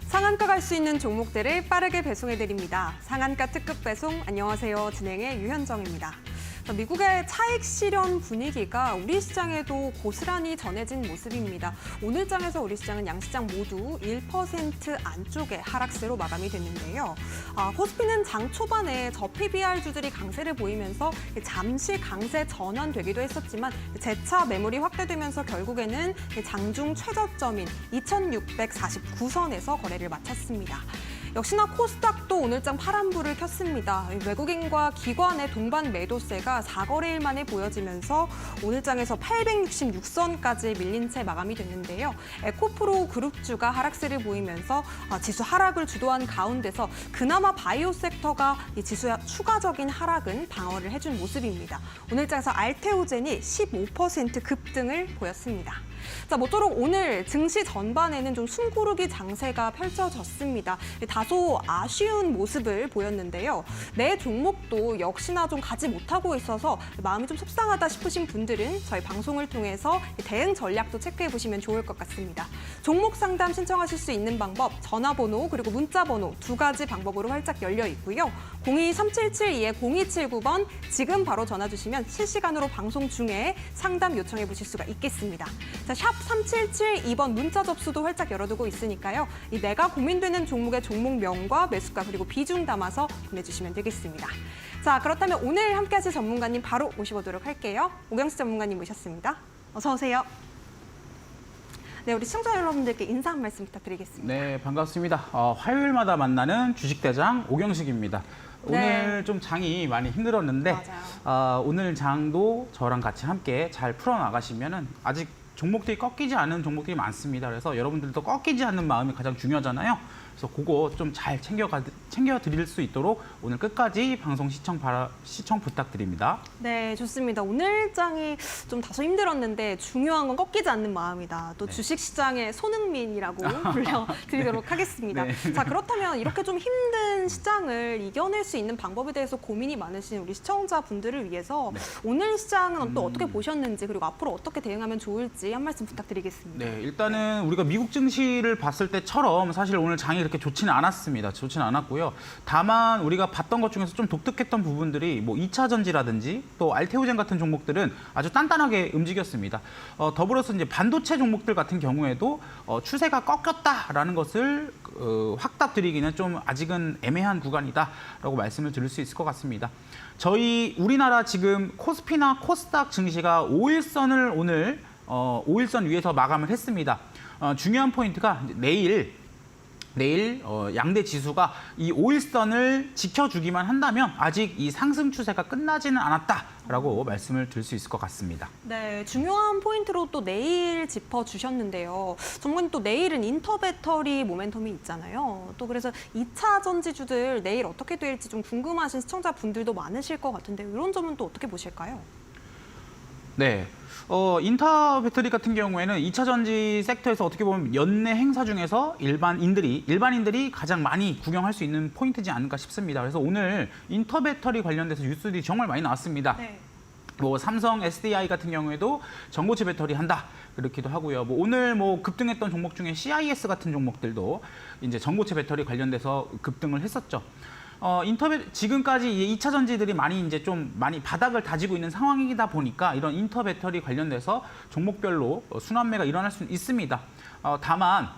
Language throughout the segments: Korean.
상한가 갈 수 있는 종목들을 빠르게 배송해드립니다. 상한가 특급 배송, 안녕하세요. 진행의 유현정입니다. 미국의 차익 실현 분위기가 우리 시장에도 고스란히 전해진 모습입니다. 오늘 장에서 우리 시장은 양시장 모두 1% 안쪽의 하락세로 마감이 됐는데요. 코스피는 장 초반에 저PBR주들이 강세를 보이면서 잠시 강세 전환되기도 했었지만 재차 매물이 확대되면서 결국에는 장중 최저점인 2649선에서 거래를 마쳤습니다. 역시나 코스닥도 오늘장 파란불을 켰습니다. 외국인과 기관의 동반 매도세가 4거래일 만에 보여지면서 오늘장에서 866선까지 밀린 채 마감이 됐는데요. 에코프로 그룹주가 하락세를 보이면서 지수 하락을 주도한 가운데서 그나마 바이오 섹터가 이 지수의 추가적인 하락은 방어를 해준 모습입니다. 오늘장에서 알테오젠이 15% 급등을 보였습니다. 자, 모쪼록 오늘 증시 전반에는 좀 숨고르기 장세가 펼쳐졌습니다. 다소 아쉬운 모습을 보였는데요. 내 종목도 역시나 좀 가지 못하고 있어서 마음이 좀 속상하다 싶으신 분들은 저희 방송을 통해서 대응 전략도 체크해 보시면 좋을 것 같습니다. 종목 상담 신청하실 수 있는 방법, 전화번호 그리고 문자번호 두 가지 방법으로 활짝 열려 있고요. 023772-0279번 지금 바로 전화 주시면 실시간으로 방송 중에 상담 요청해 보실 수가 있겠습니다. 자, 샵 3772번 문자 접수도 활짝 열어두고 있으니까요. 이 내가 고민되는 종목의 종목명과 매수가 그리고 비중 담아서 보내주시면 되겠습니다. 자, 그렇다면 오늘 함께 하실 전문가님 바로 모셔보도록 할게요. 오경수 전문가님 모셨습니다. 어서 오세요. 네, 우리 시청자 여러분들께 인사 한 말씀 부탁드리겠습니다. 네, 반갑습니다. 화요일마다 만나는 주식대장 오경식입니다. 오늘 좀 장이 많이 힘들었는데 오늘 장도 저랑 같이 함께 잘 풀어나가시면은 아직 종목들이 꺾이지 않은 종목들이 많습니다. 그래서 여러분들도 꺾이지 않는 마음이 가장 중요하잖아요. 그래서 그거 좀 잘 챙겨 드릴 수 있도록 오늘 끝까지 방송 시청 부탁드립니다. 네, 좋습니다. 오늘 장이 좀 다소 힘들었는데 중요한 건 꺾이지 않는 마음이다. 또 주식시장의 손흥민이라고 불러드리도록 하겠습니다. 네. 자, 그렇다면 이렇게 좀 힘든 시장을 이겨낼 수 있는 방법에 대해서 고민이 많으신 우리 시청자분들을 위해서 오늘 시장은 또 어떻게 보셨는지 그리고 앞으로 어떻게 대응하면 좋을지 한 말씀 부탁드리겠습니다. 네, 일단은 우리가 미국 증시를 봤을 때처럼 사실 오늘 장이 그렇게 좋지는 않았습니다. 좋지는 않았고요. 다만 우리가 봤던 것 중에서 좀 독특했던 부분들이 뭐 2차 전지라든지 또 알테오젠 같은 종목들은 아주 단단하게 움직였습니다. 더불어서 이제 반도체 종목들 같은 경우에도 추세가 꺾였다라는 것을 확답드리기는 좀 아직은 애매한 구간이다라고 말씀을 드릴 수 있을 것 같습니다. 저희 우리나라 지금 코스피나 코스닥 증시가 5일선을 오늘 5일선 위에서 마감을 했습니다. 중요한 포인트가 내일 양대 지수가 이 5일선을 지켜주기만 한다면 아직 이 상승 추세가 끝나지는 않았다라고 말씀을 드릴 수 있을 것 같습니다. 네, 중요한 포인트로 또 내일 짚어주셨는데요. 전문가님 또 내일은 인터배터리 모멘텀이 있잖아요. 또 그래서 2차 전지주들 내일 어떻게 될지 좀 궁금하신 시청자분들도 많으실 것 같은데 이런 점은 또 어떻게 보실까요? 네. 인터 배터리 같은 경우에는 2차 전지 섹터에서 어떻게 보면 연내 행사 중에서 일반인들이 가장 많이 구경할 수 있는 포인트지 않을까 싶습니다. 그래서 오늘 인터 배터리 관련돼서 뉴스들이 정말 많이 나왔습니다. 네. 뭐 삼성 SDI 같은 경우에도 전고체 배터리 한다. 그렇기도 하고요. 뭐 오늘 뭐 급등했던 종목 중에 CIS 같은 종목들도 이제 전고체 배터리 관련돼서 급등을 했었죠. 지금까지 2차 전지들이 많이 바닥을 다지고 있는 상황이다 보니까 이런 인터 배터리 관련돼서 종목별로 순환매가 일어날 수 있습니다. 다만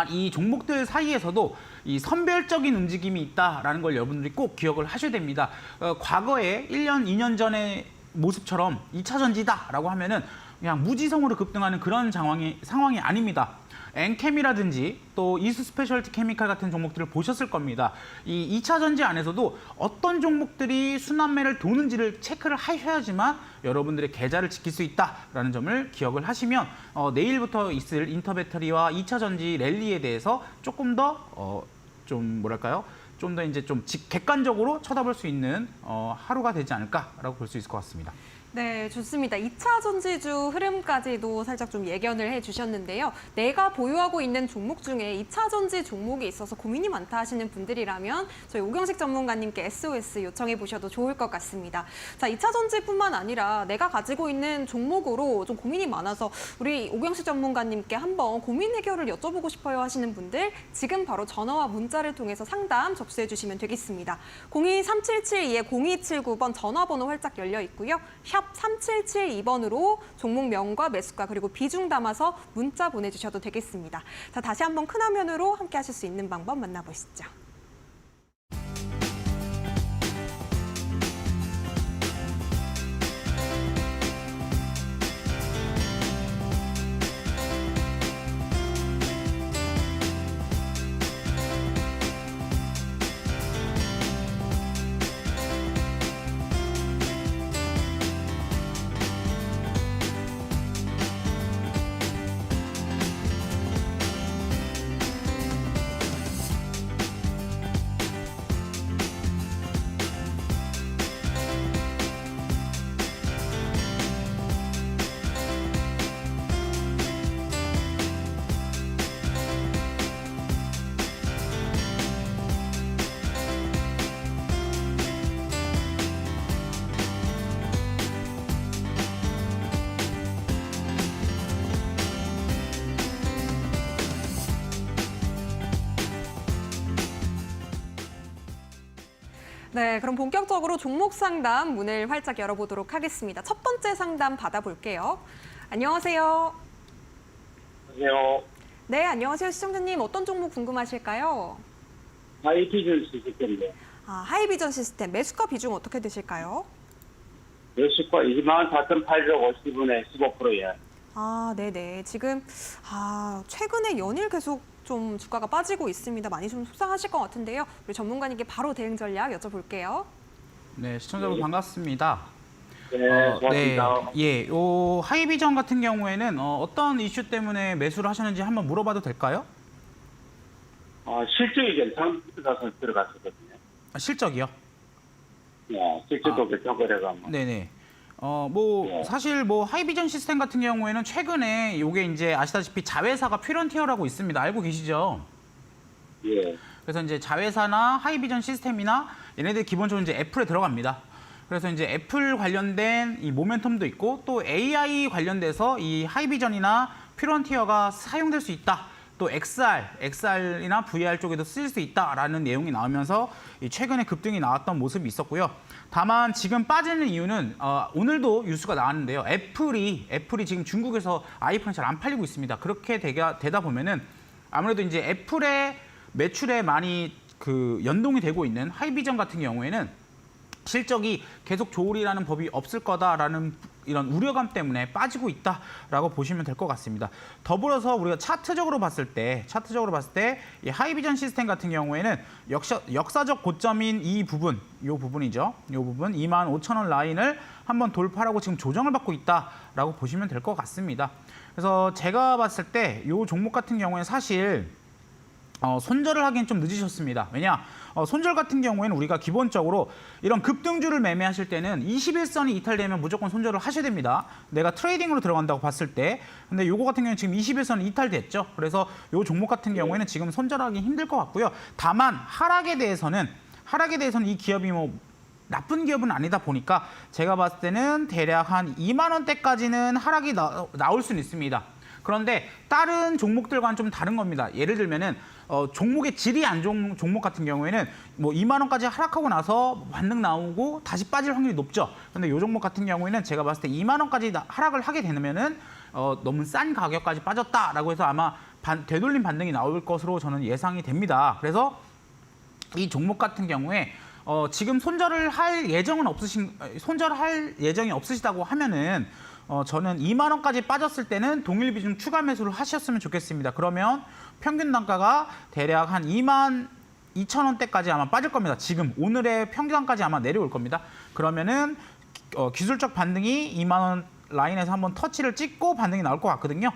이 종목들 사이에서도 이 선별적인 움직임이 있다라는 걸 여러분들이 꼭 기억을 하셔야 됩니다. 과거에 1년, 2년 전의 모습처럼 2차 전지다라고 하면은 그냥 무지성으로 급등하는 그런 상황이 아닙니다. 엔캠이라든지 또 이수 스페셜티 케미칼 같은 종목들을 보셨을 겁니다. 이 2차 전지 안에서도 어떤 종목들이 순환매를 도는지를 체크를 하셔야지만 여러분들의 계좌를 지킬 수 있다라는 점을 기억을 하시면 내일부터 있을 인터배터리와 2차 전지 랠리에 대해서 조금 더 좀 이제 좀 객관적으로 쳐다볼 수 있는 하루가 되지 않을까라고 볼 수 있을 것 같습니다. 네, 좋습니다. 2차 전지주 흐름까지도 살짝 좀 예견을 해주셨는데요. 내가 보유하고 있는 종목 중에 2차 전지 종목이 있어서 고민이 많다 하시는 분들이라면 저희 오경식 전문가님께 SOS 요청해 보셔도 좋을 것 같습니다. 자, 2차 전지뿐만 아니라 내가 가지고 있는 종목으로 좀 고민이 많아서 우리 오경식 전문가님께 한번 고민 해결을 여쭤보고 싶어요 하시는 분들 지금 바로 전화와 문자를 통해서 상담 접수해 주시면 되겠습니다. 023772-0279번 전화번호 활짝 열려 있고요. 샵 3772번으로 종목명과 매수가 그리고 비중 담아서 문자 보내주셔도 되겠습니다. 자, 다시 한번 큰 화면으로 함께 하실 수 있는 방법 만나보시죠. 네, 그럼 본격적으로 종목 상담 문을 활짝 열어보도록 하겠습니다. 첫 번째 상담 받아볼게요. 안녕하세요. 안녕하세요. 네, 안녕하세요. 시청자님 어떤 종목 궁금하실까요? 하이비전 시스템인데 하이비전 시스템 매수가 비중 어떻게 되실까요? 몇시과 24,850원에 15%예요. 네네. 지금 최근에 연일 계속 좀 주가가 빠지고 있습니다. 많이 좀 속상하실 것 같은데요. 우리 전문가님께 바로 대응 전략 여쭤볼게요. 네, 시청자분 반갑습니다. 네, 고맙습니다. 예, 요 하이비전 같은 경우에는 어떤 이슈 때문에 매수를 하셨는지 한번 물어봐도 될까요? 실적이 괜찮아서 들어갔었거든요. 실적이요? 네, 실적도 괜찮고래가 뭐. 네네. 네. 사실 하이비전 시스템 같은 경우에는 최근에 요게 이제 아시다시피 자회사가 퓨런티어라고 있습니다. 알고 계시죠? 예. 그래서 이제 자회사나 하이비전 시스템이나 얘네들 기본적으로 이제 애플에 들어갑니다. 그래서 이제 애플 관련된 이 모멘텀도 있고 또 AI 관련돼서 이 하이비전이나 퓨런티어가 사용될 수 있다. 또 XR이나 VR 쪽에도 쓰일 수 있다라는 내용이 나오면서 최근에 급등이 나왔던 모습이 있었고요. 다만 지금 빠지는 이유는 오늘도 뉴스가 나왔는데요. 애플이 지금 중국에서 아이폰이 잘 안 팔리고 있습니다. 그렇게 되다 보면은 아무래도 이제 애플의 매출에 많이 연동이 되고 있는 하이비전 같은 경우에는 실적이 계속 좋으리라는 법이 없을 거다라는 이런 우려감 때문에 빠지고 있다라고 보시면 될 것 같습니다. 더불어서 우리가 차트적으로 봤을 때 이 하이비전 시스템 같은 경우에는 역사적 고점인 이 부분이죠. 이 부분 25,000원 라인을 한번 돌파하고 지금 조정을 받고 있다라고 보시면 될 것 같습니다. 그래서 제가 봤을 때 이 종목 같은 경우에는 사실 손절을 하기엔 좀 늦으셨습니다. 왜냐? 손절 같은 경우에는 우리가 기본적으로 이런 급등주를 매매하실 때는 21선이 이탈되면 무조건 손절을 하셔야 됩니다. 내가 트레이딩으로 들어간다고 봤을 때. 근데 요거 같은 경우는 지금 21선이 이탈됐죠. 그래서 요 종목 같은 경우에는 지금 손절하기 힘들 것 같고요. 다만 하락에 대해서는 이 기업이 나쁜 기업은 아니다 보니까 제가 봤을 때는 대략 한 2만 원대까지는 하락이 나올 수는 있습니다. 그런데 다른 종목들과는 좀 다른 겁니다. 예를 들면은 종목의 질이 안 좋은 종목 같은 경우에는 2만 원까지 하락하고 나서 반등 나오고 다시 빠질 확률이 높죠. 그런데 이 종목 같은 경우에는 제가 봤을 때 2만 원까지 하락을 하게 되면은 너무 싼 가격까지 빠졌다라고 해서 아마 되돌림 반등이 나올 것으로 저는 예상이 됩니다. 그래서 이 종목 같은 경우에 지금 손절을 할 예정이 없으시다고 하면은 저는 2만 원까지 빠졌을 때는 동일 비중 추가 매수를 하셨으면 좋겠습니다. 그러면 평균 단가가 대략 한 22,000원대까지 아마 빠질 겁니다. 지금 오늘의 평균 단가까지 아마 내려올 겁니다. 그러면은 기술적 반등이 2만 원 라인에서 한번 터치를 찍고 반등이 나올 것 같거든요.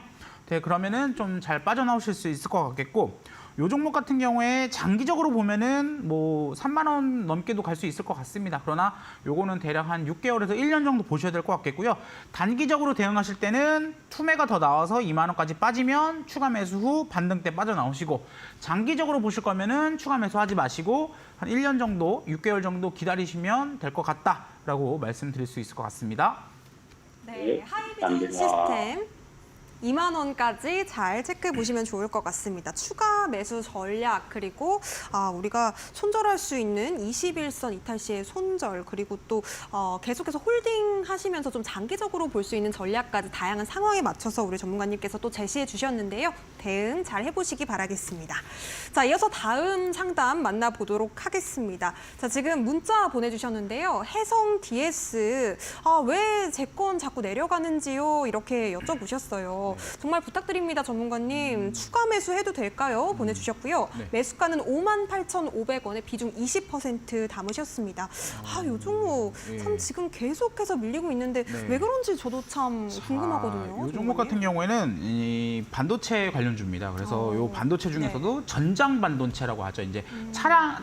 네, 그러면은 좀 잘 빠져나오실 수 있을 것 같겠고, 요 종목 같은 경우에 장기적으로 보면은 뭐 3만 원 넘게도 갈 수 있을 것 같습니다. 그러나 요거는 대략 한 6개월에서 1년 정도 보셔야 될 것 같겠고요. 단기적으로 대응하실 때는 투매가 더 나와서 2만 원까지 빠지면 추가 매수 후 반등 때 빠져나오시고, 장기적으로 보실 거면은 추가 매수하지 마시고 한 1년 정도, 6개월 정도 기다리시면 될 것 같다라고 말씀드릴 수 있을 것 같습니다. 네, 하이비전 시스템 2만 원까지 잘 체크해 보시면 좋을 것 같습니다. 추가 매수 전략, 그리고 우리가 손절할 수 있는 21선 이탈 시의 손절, 그리고 또 계속해서 홀딩 하시면서 좀 장기적으로 볼 수 있는 전략까지 다양한 상황에 맞춰서 우리 전문가님께서 또 제시해 주셨는데요. 대응 잘 해보시기 바라겠습니다. 자, 이어서 다음 상담 만나보도록 하겠습니다. 자, 지금 문자 보내주셨는데요. 해성 DS, 왜 제 건 자꾸 내려가는지요? 이렇게 여쭤보셨어요. 정말 부탁드립니다, 전문가님. 추가 매수해도 될까요? 보내주셨고요. 네. 매수가는 58,500원에 비중 20% 담으셨습니다. 요 종목 참 지금 계속해서 밀리고 있는데 네. 왜 그런지 저도 참 궁금하거든요. 이 종목 같은 경우에는 이 반도체 관련주입니다. 그래서 요 반도체 중에서도 전장 반도체라고 하죠. 이제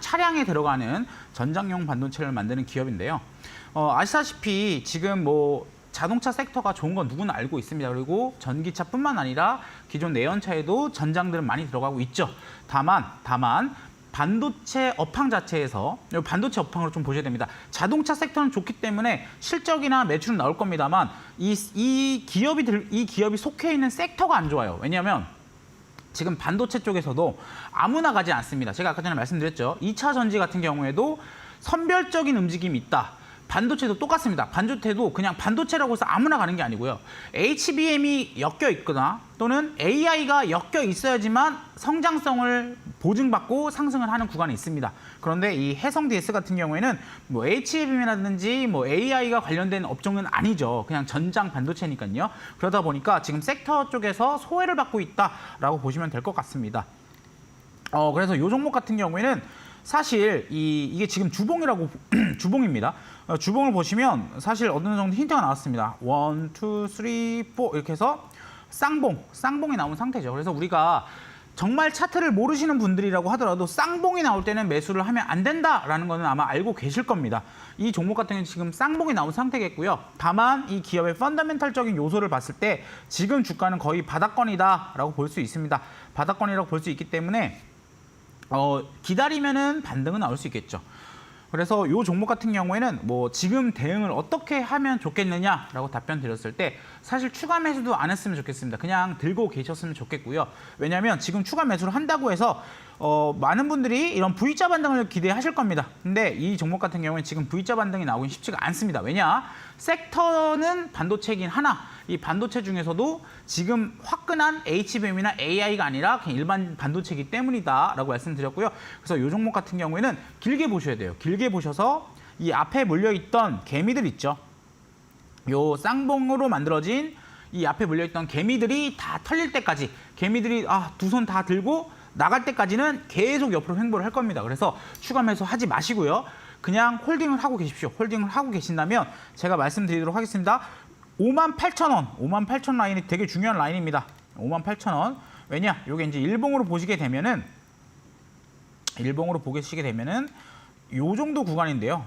차량에 들어가는 전장용 반도체를 만드는 기업인데요. 아시다시피 지금 뭐 자동차 섹터가 좋은 건 누구나 알고 있습니다. 그리고 전기차뿐만 아니라 기존 내연차에도 전장들은 많이 들어가고 있죠. 다만 반도체 업황 자체에서, 반도체 업황으로 좀 보셔야 됩니다. 자동차 섹터는 좋기 때문에 실적이나 매출은 나올 겁니다만 이 기업이 속해 있는 섹터가 안 좋아요. 왜냐하면 지금 반도체 쪽에서도 아무나 가지 않습니다. 제가 아까 전에 말씀드렸죠. 2차 전지 같은 경우에도 선별적인 움직임이 있다. 반도체도 똑같습니다. 반도체도 그냥 반도체라고 해서 아무나 가는 게 아니고요. HBM이 엮여 있거나 또는 AI가 엮여 있어야지만 성장성을 보증받고 상승을 하는 구간이 있습니다. 그런데 이 해성 DS 같은 경우에는 뭐 HBM이라든지 뭐 AI가 관련된 업종은 아니죠. 그냥 전장 반도체니까요. 그러다 보니까 지금 섹터 쪽에서 소외를 받고 있다라고 보시면 될 것 같습니다. 그래서 이 종목 같은 경우에는 사실 이게 지금 주봉이라고 주봉입니다. 주봉을 보시면 사실 어느 정도 힌트가 나왔습니다. 1, 2, 3, 4 이렇게 해서 쌍봉이 나온 상태죠. 그래서 우리가 정말 차트를 모르시는 분들이라고 하더라도 쌍봉이 나올 때는 매수를 하면 안 된다라는 거는 아마 알고 계실 겁니다. 이 종목 같은 경우는 지금 쌍봉이 나온 상태겠고요. 다만 이 기업의 펀더멘탈적인 요소를 봤을 때 지금 주가는 거의 바닥권이다라고 볼 수 있습니다. 바닥권이라고 볼 수 있기 때문에 기다리면은 반등은 나올 수 있겠죠. 그래서 이 종목 같은 경우에는 뭐 지금 대응을 어떻게 하면 좋겠느냐라고 답변 드렸을 때 사실 추가 매수도 안 했으면 좋겠습니다. 그냥 들고 계셨으면 좋겠고요. 왜냐하면 지금 추가 매수를 한다고 해서 많은 분들이 이런 V자 반등을 기대하실 겁니다. 근데 이 종목 같은 경우는 지금 V자 반등이 나오긴 쉽지가 않습니다. 왜냐? 섹터는 반도체이긴 하나 이 반도체 중에서도 지금 화끈한 HBM이나 AI가 아니라 그냥 일반 반도체이기 때문이다라고 말씀드렸고요. 그래서 이 종목 같은 경우에는 길게 보셔야 돼요. 길게 보셔서 이 앞에 몰려있던 개미들 있죠. 요 쌍봉으로 만들어진 이 앞에 몰려있던 개미들이 다 털릴 때까지 개미들이 두 손 다 들고 나갈 때까지는 계속 옆으로 횡보를 할 겁니다. 그래서 추가 매수 하지 마시고요. 그냥 홀딩을 하고 계십시오. 홀딩을 하고 계신다면 제가 말씀드리도록 하겠습니다. 58,000원, 58,000원 라인이 되게 중요한 라인입니다. 58,000원. 왜냐? 요게 이제 일봉으로 보시게 되면은 요 정도 구간인데요.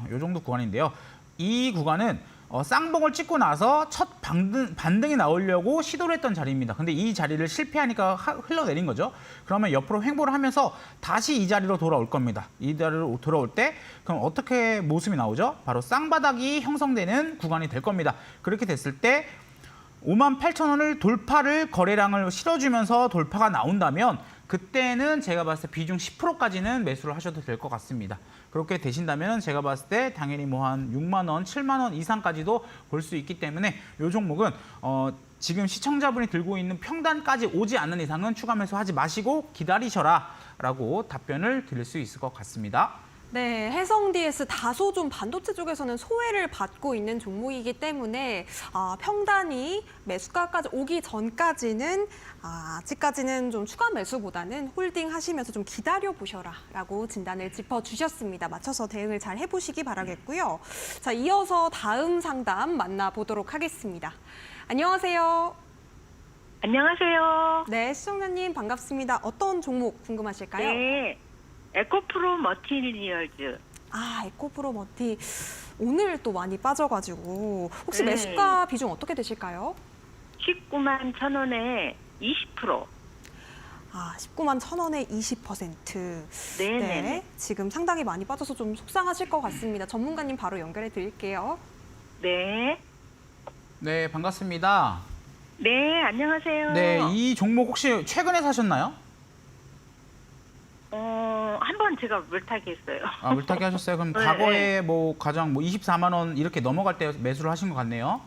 이 구간은 쌍봉을 찍고 나서 첫 반등이 나오려고 시도를 했던 자리입니다. 근데 이 자리를 실패하니까 흘러내린 거죠. 그러면 옆으로 횡보를 하면서 다시 이 자리로 돌아올 겁니다. 이 자리로 돌아올 때 그럼 어떻게 모습이 나오죠? 바로 쌍바닥이 형성되는 구간이 될 겁니다. 그렇게 됐을 때 58,000원을 돌파를 거래량을 실어주면서 돌파가 나온다면 그때는 제가 봤을 때 비중 10%까지는 매수를 하셔도 될 것 같습니다. 그렇게 되신다면 제가 봤을 때 당연히 뭐 한 6만 원, 7만 원 이상까지도 볼 수 있기 때문에 이 종목은 지금 시청자분이 들고 있는 평단까지 오지 않는 이상은 추가 매수하지 마시고 기다리셔라라고 답변을 드릴 수 있을 것 같습니다. 네, 해성 DS 다소 좀 반도체 쪽에서는 소외를 받고 있는 종목이기 때문에 평단이 매수가까지 오기 전까지는 아직까지는 좀 추가 매수보다는 홀딩 하시면서 좀 기다려 보셔라라고 진단을 짚어주셨습니다. 맞춰서 대응을 잘 해보시기 바라겠고요. 자, 이어서 다음 상담 만나보도록 하겠습니다. 안녕하세요. 안녕하세요. 네, 시청자님 반갑습니다. 어떤 종목 궁금하실까요? 네. 에코프로 머티리얼즈. 아, 에코프로 머티 오늘 또 많이 빠져가지고 혹시 네. 매수가 비중 어떻게 되실까요? 19만 1,000원에 20%. 아, 19만 1,000원에 20%. 네네. 지금 상당히 많이 빠져서 좀 속상하실 것 같습니다. 전문가님 바로 연결해 드릴게요. 네. 네, 반갑습니다. 네, 안녕하세요. 네, 이 종목 혹시 최근에 사셨나요? 한번 제가 물타기 했어요. 아, 물타기 하셨어요? 그럼 네, 과거에 뭐 가장 뭐 24만 원 이렇게 넘어갈 때 매수를 하신 것 같네요.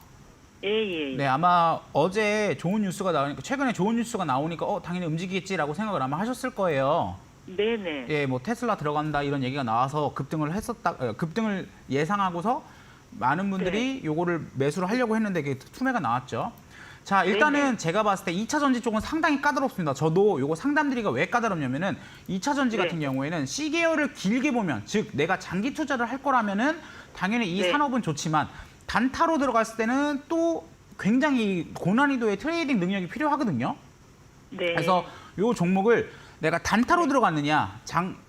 예. 네, 아마 어제 좋은 뉴스가 나오니까 최근에 좋은 뉴스가 나오니까 당연히 움직이겠지라고 생각을 아마 하셨을 거예요. 네네. 예, 뭐 테슬라 들어간다 이런 얘기가 나와서 급등을 예상하고서 많은 분들이 요거를 매수를 하려고 했는데 이게 투매가 나왔죠. 자, 일단은 네네. 제가 봤을 때 2차 전지 쪽은 상당히 까다롭습니다. 저도 요거 상담드리기가 왜 까다롭냐면은 2차 전지 네. 같은 경우에는 C계열을 길게 보면, 즉 내가 장기 투자를 할 거라면은 당연히 이 네. 산업은 좋지만 단타로 들어갔을 때는 또 굉장히 고난이도의 트레이딩 능력이 필요하거든요. 네. 그래서 요 종목을 내가 단타로 들어갔느냐,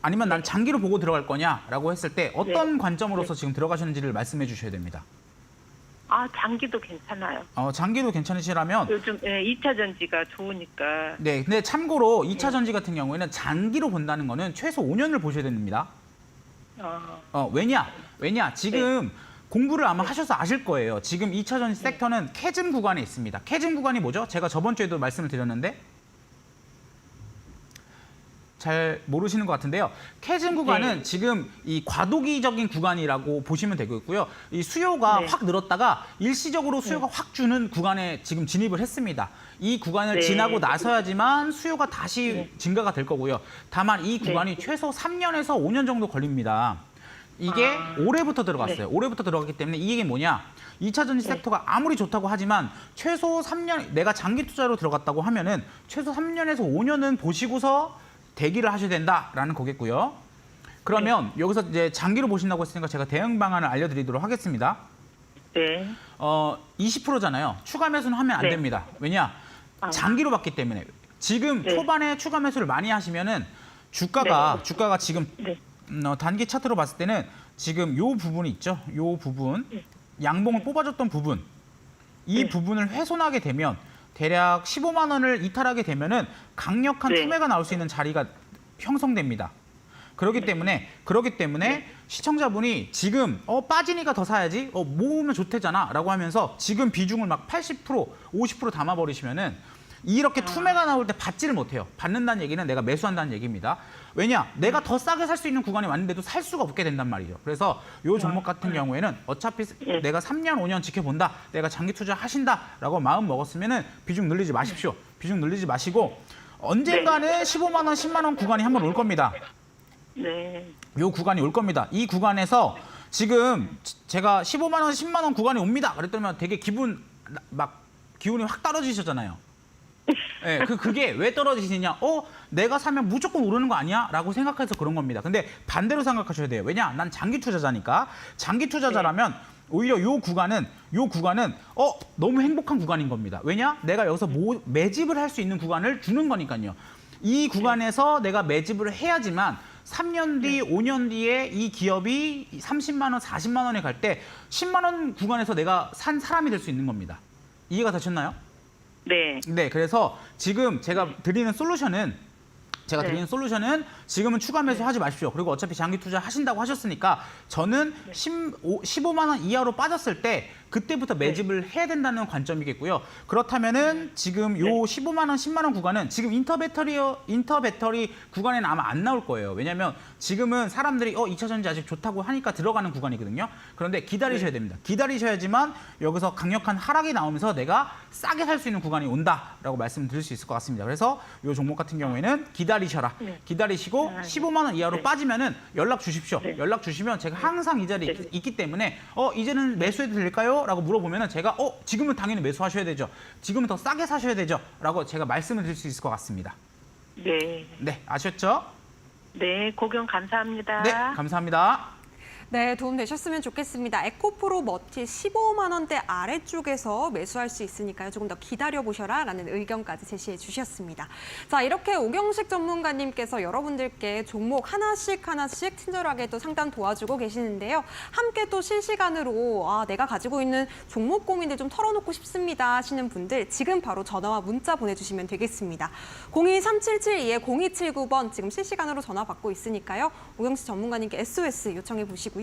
아니면 난 장기로 보고 들어갈 거냐라고 했을 때 어떤 관점으로서 지금 들어가셨는지를 말씀해 주셔야 됩니다. 장기도 괜찮아요. 장기도 괜찮으시라면 요즘 2차 전지가 좋으니까. 네, 근데 참고로 2차 전지 같은 경우에는 장기로 본다는 거는 최소 5년을 보셔야 됩니다. 왜냐? 지금 공부를 아마 하셔서 아실 거예요. 지금 2차 전지 섹터는 캐즘 구간에 있습니다. 캐즘 구간이 뭐죠? 제가 저번 주에도 말씀을 드렸는데 잘 모르시는 것 같은데요. 캐즘 구간은 지금 이 과도기적인 구간이라고 보시면 되겠고요. 이 수요가 확 늘었다가 일시적으로 수요가 확 주는 구간에 지금 진입을 했습니다. 이 구간을 지나고 나서야지만 수요가 다시 증가가 될 거고요. 다만 이 구간이 최소 3년에서 5년 정도 걸립니다. 이게 올해부터 들어갔어요. 올해부터 들어갔기 때문에 이게 뭐냐? 2차 전지 섹터가 아무리 좋다고 하지만 최소 3년, 내가 장기 투자로 들어갔다고 하면은 최소 3년에서 5년은 보시고서 대기를 하셔야 된다라는 거겠고요. 그러면 여기서 이제 장기로 보신다고 했으니까 제가 대응 방안을 알려드리도록 하겠습니다. 네. 20%잖아요. 추가 매수는 하면 안 됩니다. 왜냐? 장기로 봤기 때문에. 지금 초반에 추가 매수를 많이 하시면은 주가가 지금 단기 차트로 봤을 때는 지금 요 부분이 있죠. 요 부분, 양봉을 뽑아줬던 부분, 이 부분을 훼손하게 되면 대략 15만 원을 이탈하게 되면은 강력한 투매가 나올 수 있는 자리가 형성됩니다. 그렇기 때문에 시청자분이 지금 빠지니까 더 사야지, 모으면 좋대잖아라고 하면서 지금 비중을 막 80%, 50% 담아버리시면은 이렇게 투매가 나올 때 받지를 못해요. 받는다는 얘기는 내가 매수한다는 얘기입니다. 왜냐? 내가 더 싸게 살 수 있는 구간이 왔는데도 살 수가 없게 된단 말이죠. 그래서 이 종목 같은 경우에는 어차피 내가 3년, 5년 지켜본다. 내가 장기 투자하신다라고 마음 먹었으면은 비중 늘리지 마십시오. 비중 늘리지 마시고 언젠가는 15만 원, 10만 원 구간이 한번 올 겁니다. 네. 요 구간이 올 겁니다. 이 구간에서 지금 제가 15만 원, 10만 원 구간이 옵니다. 그랬더니 되게 기분이 확 떨어지셨잖아요. 네, 그게 왜 떨어지시냐? 내가 사면 무조건 오르는 거 아니야? 라고 생각해서 그런 겁니다. 근데 반대로 생각하셔야 돼요. 왜냐? 난 장기 투자자니까. 장기 투자자라면 오히려 요 구간은 너무 행복한 구간인 겁니다. 왜냐? 내가 여기서 매집을 할 수 있는 구간을 주는 거니까요. 이 구간에서 내가 매집을 해야지만 3년 뒤, 5년 뒤에 이 기업이 30만 원, 40만 원에 갈 때 10만 원 구간에서 내가 산 사람이 될 수 있는 겁니다. 이해가 되셨나요? 네, 그래서 지금 제가 드리는 솔루션은 지금은 추가 매수하지 마십시오. 그리고 어차피 장기 투자 하신다고 하셨으니까 저는 15만 원 이하로 빠졌을 때 그때부터 매집을 해야 된다는 관점이겠고요. 그렇다면은 지금 요 15만 원, 10만 원 구간은 지금 인터배터리 구간에는 아마 안 나올 거예요. 왜냐하면 지금은 사람들이 2차 전지 아직 좋다고 하니까 들어가는 구간이거든요. 그런데 기다리셔야 됩니다. 기다리셔야지만 여기서 강력한 하락이 나오면서 내가 싸게 살 수 있는 구간이 온다라고 말씀드릴 수 있을 것 같습니다. 그래서 요 종목 같은 경우에는 기다리셔라. 기다리시고 15만 원 이하로 빠지면은 연락 주십시오. 연락 주시면 제가 항상 이 자리에 있기 때문에 이제는 매수해도 될까요? 라고 물어보면은 제가 지금은 당연히 매수하셔야 되죠. 지금은 더 싸게 사셔야 되죠. 라고 제가 말씀을 드릴 수 있을 것 같습니다. 네. 네, 아셨죠? 네, 고견 감사합니다. 네, 감사합니다. 네, 도움 되셨으면 좋겠습니다. 에코프로 머티 15만 원대 아래쪽에서 매수할 수 있으니까요. 조금 더 기다려보셔라라는 의견까지 제시해 주셨습니다. 자, 이렇게 오경식 전문가님께서 여러분들께 종목 하나씩 친절하게 또 상담 도와주고 계시는데요. 함께 또 실시간으로 내가 가지고 있는 종목 고민들 좀 털어놓고 싶습니다 하시는 분들 지금 바로 전화와 문자 보내주시면 되겠습니다. 023772-0279번 지금 실시간으로 전화 받고 있으니까요. 오경식 전문가님께 SOS 요청해 보시고요.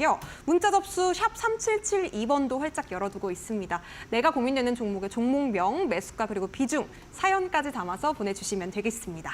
문자 접수 샵 3772번도 활짝 열어두고 있습니다. 내가 고민되는 종목의 종목명, 매수가 그리고 비중, 사연까지 담아서 보내주시면 되겠습니다.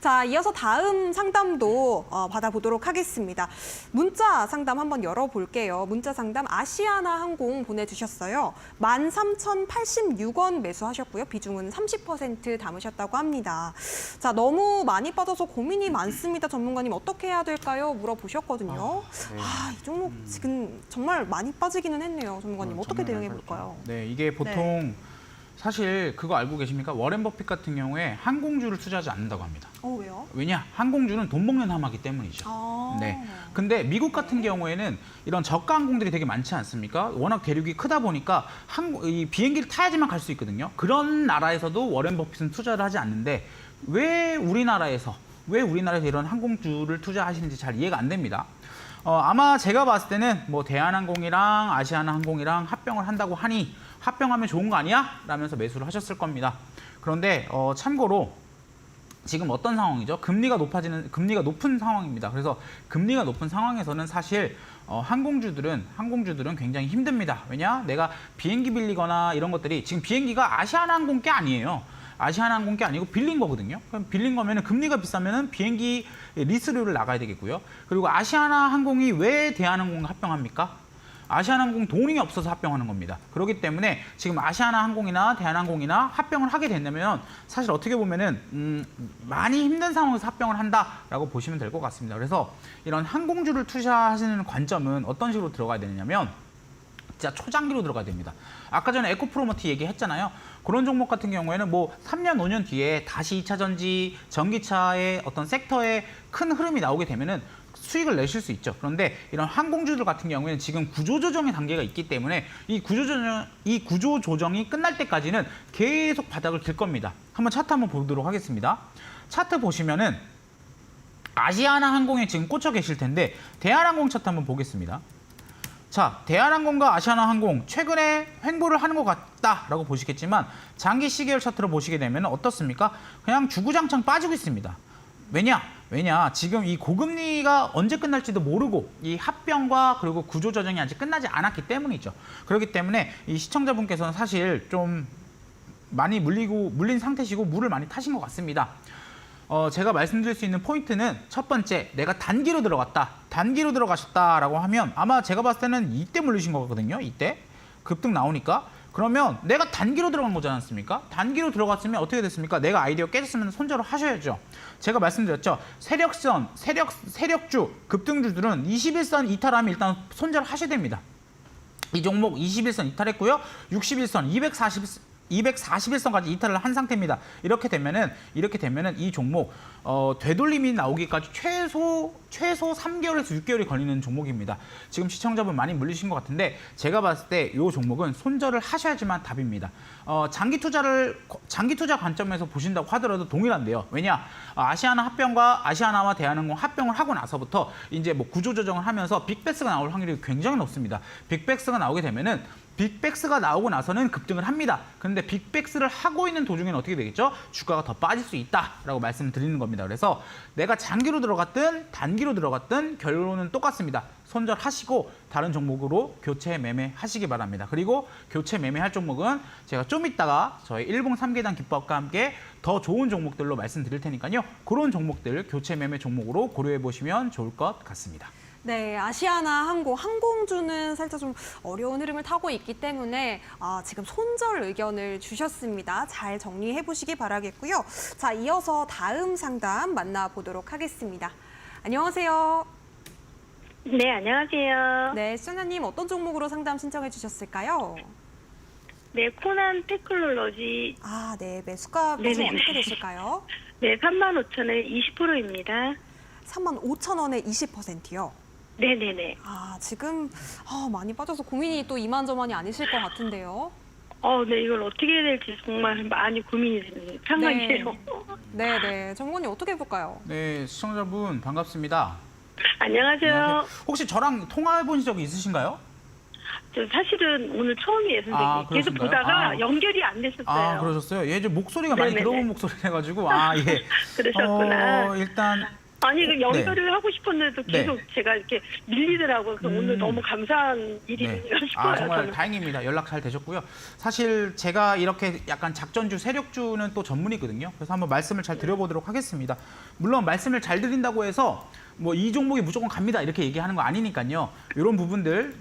자, 이어서 다음 상담도 받아보도록 하겠습니다. 문자 상담 한번 열어볼게요. 문자 상담 아시아나 항공 보내주셨어요. 13,086원 매수하셨고요. 비중은 30% 담으셨다고 합니다. 자, 너무 많이 빠져서 고민이 많습니다. 전문가님 어떻게 해야 될까요? 물어보셨거든요. 네. 이 종목 지금 정말 많이 빠지기는 했네요. 전문가님 어떻게 대응해 볼까요? 네, 이게 보통 사실 그거 알고 계십니까? 워렌 버핏 같은 경우에 항공주를 투자하지 않는다고 합니다. 왜요? 왜냐? 항공주는 돈 먹는 함하기 때문이죠. 네. 근데 미국 같은 경우에는 이런 저가 항공들이 되게 많지 않습니까? 워낙 대륙이 크다 보니까 이 비행기를 타야지만 갈 수 있거든요. 그런 나라에서도 워렌 버핏은 투자를 하지 않는데 왜 우리나라에서 이런 항공주를 투자하시는지 잘 이해가 안 됩니다. 아마 제가 봤을 때는 뭐 대한항공이랑 아시아나항공이랑 합병을 한다고 하니 합병하면 좋은 거 아니야? 라면서 매수를 하셨을 겁니다. 그런데 참고로 지금 어떤 상황이죠? 금리가 높은 상황입니다. 그래서 금리가 높은 상황에서는 사실 항공주들은 굉장히 힘듭니다. 왜냐? 내가 비행기 빌리거나 이런 것들이 지금 비행기가 아시아나항공 게 아니에요. 아시아나항공 게 아니고 빌린 거거든요. 그럼 빌린 거면은 금리가 비싸면은 비행기 리스료를 나가야 되겠고요. 그리고 아시아나항공이 왜 대한항공과 합병합니까? 아시아나항공 돈이 없어서 합병하는 겁니다. 그렇기 때문에 지금 아시아나항공이나 대한항공이나 합병을 하게 된다면 사실 어떻게 보면은 많이 힘든 상황에서 합병을 한다라고 보시면 될 것 같습니다. 그래서 이런 항공주를 투자하시는 관점은 어떤 식으로 들어가야 되느냐면 진짜 초장기로 들어가야 됩니다. 아까 전에 에코프로머티 얘기했잖아요. 그런 종목 같은 경우에는 뭐 3년, 5년 뒤에 다시 2차 전지, 전기차의 어떤 섹터에 큰 흐름이 나오게 되면은 수익을 내실 수 있죠. 그런데 이런 항공주들 같은 경우에는 지금 구조조정의 단계가 있기 때문에 이 구조조정이 끝날 때까지는 계속 바닥을 길 겁니다. 한번 차트 한번 보도록 하겠습니다. 차트 보시면은 아시아나항공에 지금 꽂혀 계실 텐데 대한항공 차트 한번 보겠습니다. 자, 대한항공과 아시아나항공 최근에 횡보를 하는 것 같다라고 보시겠지만 장기 시계열 차트로 보시게 되면 어떻습니까? 그냥 주구장창 빠지고 있습니다. 왜냐? 지금 이 고금리가 언제 끝날지도 모르고 이 합병과 그리고 구조조정이 아직 끝나지 않았기 때문이죠. 그렇기 때문에 이 시청자분께서는 사실 좀 많이 물린 상태시고 물을 많이 타신 것 같습니다. 제가 말씀드릴 수 있는 포인트는 첫 번째, 내가 단기로 들어가셨다라고 하면 아마 제가 봤을 때는 이때 물리신 거거든요. 이때 급등 나오니까. 그러면 내가 단기로 들어간 거지 않습니까? 단기로 들어갔으면 어떻게 됐습니까? 내가 아이디어 깨졌으면 손절을 하셔야죠. 제가 말씀드렸죠. 세력주, 급등주들은 21선 이탈하면 일단 손절을 하셔야 됩니다. 이 종목 21선 이탈했고요. 61선, 241선까지 이탈을 한 상태입니다. 이렇게 되면은 이 종목 되돌림이 나오기까지 최소 3개월에서 6개월이 걸리는 종목입니다. 지금 시청자분 많이 물리신 것 같은데 제가 봤을 때 이 종목은 손절을 하셔야지만 답입니다. 장기 투자 관점에서 보신다고 하더라도 동일한데요. 왜냐? 아시아나 합병과 아시아나와 대한항공 합병을 하고 나서부터 이제 뭐 구조조정을 하면서 빅베스가 나올 확률이 굉장히 높습니다. 빅베스가 나오게 되면은 빅백스가 나오고 나서는 급등을 합니다. 그런데 빅백스를 하고 있는 도중에는 어떻게 되겠죠? 주가가 더 빠질 수 있다라고 말씀드리는 겁니다. 그래서 내가 장기로 들어갔든 단기로 들어갔든 결론은 똑같습니다. 손절하시고 다른 종목으로 교체 매매하시기 바랍니다. 그리고 교체 매매할 종목은 제가 좀 이따가 저희 일봉 3계단 기법과 함께 더 좋은 종목들로 말씀드릴 테니까요. 그런 종목들 교체 매매 종목으로 고려해 보시면 좋을 것 같습니다. 네, 아시아나항공, 항공주는 살짝 좀 어려운 흐름을 타고 있기 때문에 지금 손절 의견을 주셨습니다. 잘 정리해 보시기 바라겠고요. 자, 이어서 다음 상담 만나보도록 하겠습니다. 안녕하세요. 네, 안녕하세요. 네, 시청자님 어떤 종목으로 상담 신청해 주셨을까요? 네, 코난 테크놀로지. 네, 매수가 비중 네네. 어떻게 되실까요? 네, 35,000원 20%입니다. 35,000원에 20%요. 네네네. 지금 많이 빠져서 고민이 또 이만저만이 아니실 것 같은데요. 네, 이걸 어떻게 해야 될지 정말 많이 고민이 되는 상황이에요. 네. 전문가님 어떻게 해볼까요? 네, 시청자분 반갑습니다. 안녕하세요. 혹시 저랑 통화해 본 적이 있으신가요? 저 사실은 오늘 처음이에요, 선생님. 계속 그러신가요? 보다가 연결이 안 됐었어요. 그러셨어요? 예, 좀 목소리가 많이 네네네. 들어본 목소리 해가지고 예. 그러셨구나. 일단 아니, 그 연결을 하고 싶었는데도 네. 계속 제가 이렇게 밀리더라고요. 그래서 오늘 너무 감사한 일이네요 싶어요. 정말 저는. 다행입니다. 연락 잘 되셨고요. 사실 제가 이렇게 약간 작전주, 세력주는 또 전문이거든요. 그래서 한번 말씀을 잘 드려보도록 하겠습니다. 물론 말씀을 잘 드린다고 해서 뭐 이 종목이 무조건 갑니다 이렇게 얘기하는 거 아니니까요. 이런 부분들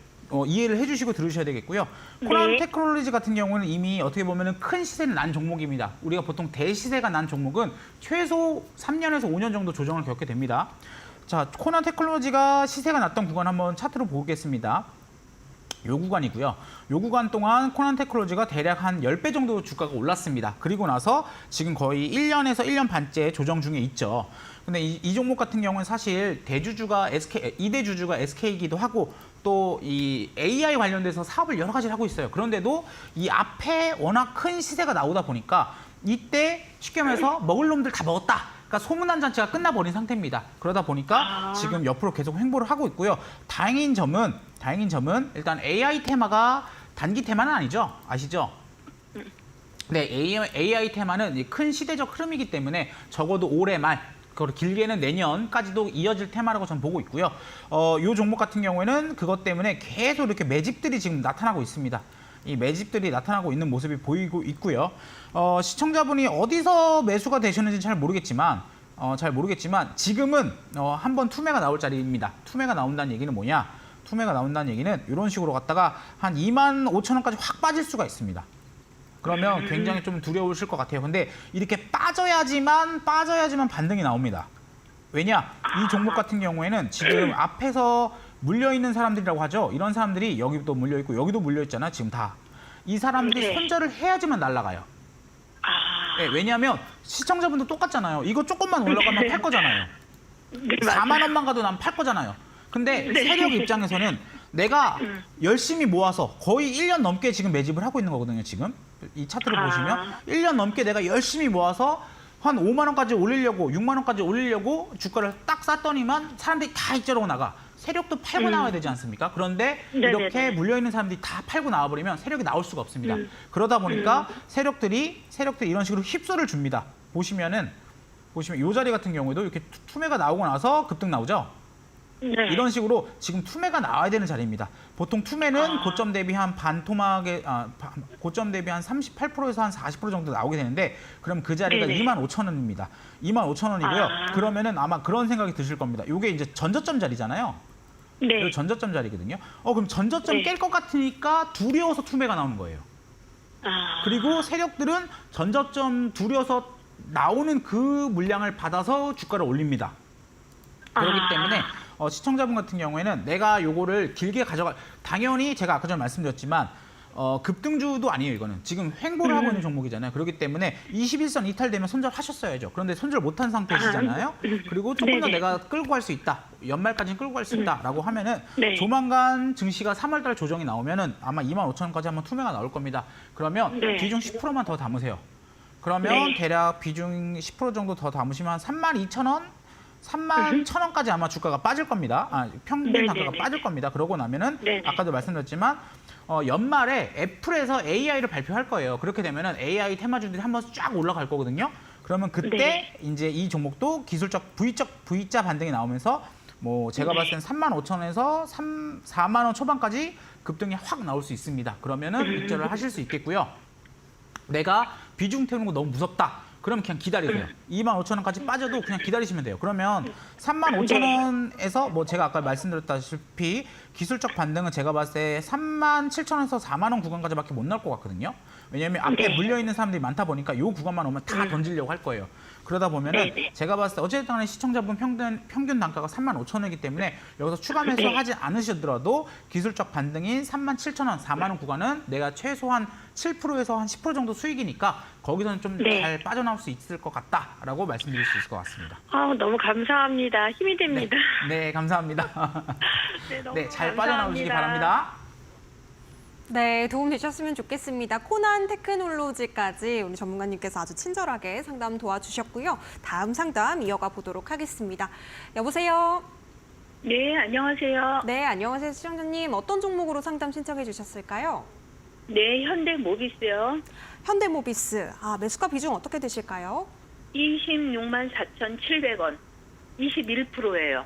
이해를 해주시고 들으셔야 되겠고요. 코난 네. 테크놀로지 같은 경우는 이미 어떻게 보면 큰 시세를 난 종목입니다. 우리가 보통 대시세가 난 종목은 최소 3년에서 5년 정도 조정을 겪게 됩니다. 자, 코난 테크놀로지가 시세가 났던 구간 한번 차트로 보겠습니다. 요 구간이고요. 요 구간 동안 코난 테크놀로지가 대략 한 10배 정도 주가가 올랐습니다. 그리고 나서 지금 거의 1년에서 1년 반째 조정 중에 있죠. 근데 이 종목 같은 경우는 사실 대주주가 SK, 2대 주주가 SK이기도 하고 또 이 AI 관련돼서 사업을 여러 가지를 하고 있어요. 그런데도 이 앞에 워낙 큰 시세가 나오다 보니까 이때 쉽게 말해서 먹을 놈들 다 먹었다. 그러니까 소문난 잔치가 끝나버린 상태입니다. 그러다 보니까 지금 옆으로 계속 횡보를 하고 있고요. 다행인 점은 일단 AI 테마가 단기 테마는 아니죠. 아시죠? 네, AI 테마는 큰 시대적 흐름이기 때문에 적어도 올해 말, 그리고 길게는 내년까지도 이어질 테마라고 저는 보고 있고요. 이 종목 같은 경우에는 그것 때문에 계속 이렇게 매집들이 지금 나타나고 있습니다. 이 매집들이 나타나고 있는 모습이 보이고 있고요. 시청자분이 어디서 매수가 되셨는지 잘 모르겠지만 지금은 한번 투매가 나올 자리입니다. 투매가 나온다는 얘기는 뭐냐? 투매가 나온다는 얘기는 이런 식으로 갔다가 한 25,000원까지 확 빠질 수가 있습니다. 그러면 굉장히 좀 두려우실 것 같아요. 근데 이렇게 빠져야지만 반등이 나옵니다. 왜냐? 이 종목 같은 경우에는 지금 앞에서 물려있는 사람들이라고 하죠. 이런 사람들이 여기도 물려있고 여기도 물려있잖아. 지금 다. 이 사람들이 네. 손절을 해야지만 날아가요. 네, 왜냐하면 시청자분도 똑같잖아요. 이거 조금만 올라가면 팔 거잖아요. 네, 4만 원만 가도 난 팔 거잖아요. 근데 세력 입장에서는 내가 열심히 모아서 거의 1년 넘게 지금 매집을 하고 있는 거거든요. 지금 이 차트를 보시면 1년 넘게 내가 열심히 모아서 한 5만 원까지 올리려고 6만 원까지 올리려고 주가를 딱 쌌더니만 사람들이 다 이쪽으로 나가. 세력도 팔고 나와야 되지 않습니까? 그런데 이렇게 네네네. 물려있는 사람들이 다 팔고 나와버리면 세력이 나올 수가 없습니다. 그러다 보니까 세력들이 이런 식으로 휩쓸을 줍니다. 보시면 이 자리 같은 경우에도 이렇게 투매가 나오고 나서 급등 나오죠. 네. 이런 식으로 지금 투매가 나와야 되는 자리입니다. 보통 투매는 고점 대비 한 고점 대비 한 38%에서 한 40% 정도 나오게 되는데 그럼 그 자리가 네네. 25,000원입니다. 25,000원이고요. 그러면은 아마 그런 생각이 드실 겁니다. 이게 이제 전저점 자리잖아요. 네. 전저점 자리거든요. 그럼 전저점 네. 깰 것 같으니까 두려워서 투매가 나오는 거예요. 그리고 세력들은 전저점 두려워서 나오는 그 물량을 받아서 주가를 올립니다. 그렇기 때문에 시청자분 같은 경우에는 내가 요거를 길게 당연히 제가 아까 전에 말씀드렸지만 급등주도 아니에요. 이거는 지금 횡보를 하고 있는 종목이잖아요. 그렇기 때문에 21선 이탈되면 손절하셨어야죠. 그런데 손절 못한 상태시잖아요. 그리고 조금 더 네네. 내가 끌고 갈 수 있다. 연말까지는 끌고 갈 수 있다라고 하면은 네. 조만간 증시가 3월달 조정이 나오면은 아마 25,000원까지 한번 투매가 나올 겁니다. 그러면 네. 비중 10%만 더 담으세요. 그러면 네. 대략 비중 10% 정도 더 담으시면 한 32,000원, 31,000원까지 아마 주가가 빠질 겁니다. 평균 네네네. 단가가 빠질 겁니다. 그러고 나면은 네네. 아까도 말씀드렸지만 연말에 애플에서 AI를 발표할 거예요. 그렇게 되면은 AI 테마주들이 한번 쫙 올라갈 거거든요. 그러면 그때 네. 이제 이 종목도 기술적 V자 반등이 나오면서 뭐 제가 봤을 땐 35,000원에서 4만 원 초반까지 급등이 확 나올 수 있습니다. 그러면은 입절을 하실 수 있겠고요. 내가 비중 태우는 거 너무 무섭다. 그럼 그냥 기다리세요. 25,000원까지 빠져도 그냥 기다리시면 돼요. 그러면 35,000원에서 뭐 제가 아까 말씀드렸다시피 기술적 반등은 제가 봤을 때 37,000원에서 4만 원 구간까지밖에 못 나올 것 같거든요. 왜냐하면 앞에 물려있는 사람들이 많다 보니까 이 구간만 오면 다 던지려고 할 거예요. 그러다 보면은 네네. 제가 봤을 때 어쨌든 간에 시청자분 평균 단가가 35,000원이기 때문에 여기서 추가 매수하지 않으시더라도 기술적 반등인 37,000원, 4만 원 구간은 내가 최소한 7%에서 한 10% 정도 수익이니까 거기서는 좀 네. 잘 빠져나올 수 있을 것 같다라고 말씀드릴 수 있을 것 같습니다. 너무 감사합니다. 힘이 됩니다. 네, 감사합니다. 네, 너무 네, 잘 감사합니다. 빠져나오시기 바랍니다. 네, 도움 되셨으면 좋겠습니다. 코난 테크놀로지까지 우리 전문가님께서 아주 친절하게 상담 도와주셨고요. 다음 상담 이어가 보도록 하겠습니다. 여보세요? 네, 안녕하세요. 네, 안녕하세요. 시청자님. 어떤 종목으로 상담 신청해 주셨을까요? 네, 현대모비스요. 현대모비스. 매수가 비중 어떻게 되실까요? 26만 4,700원. 21%예요.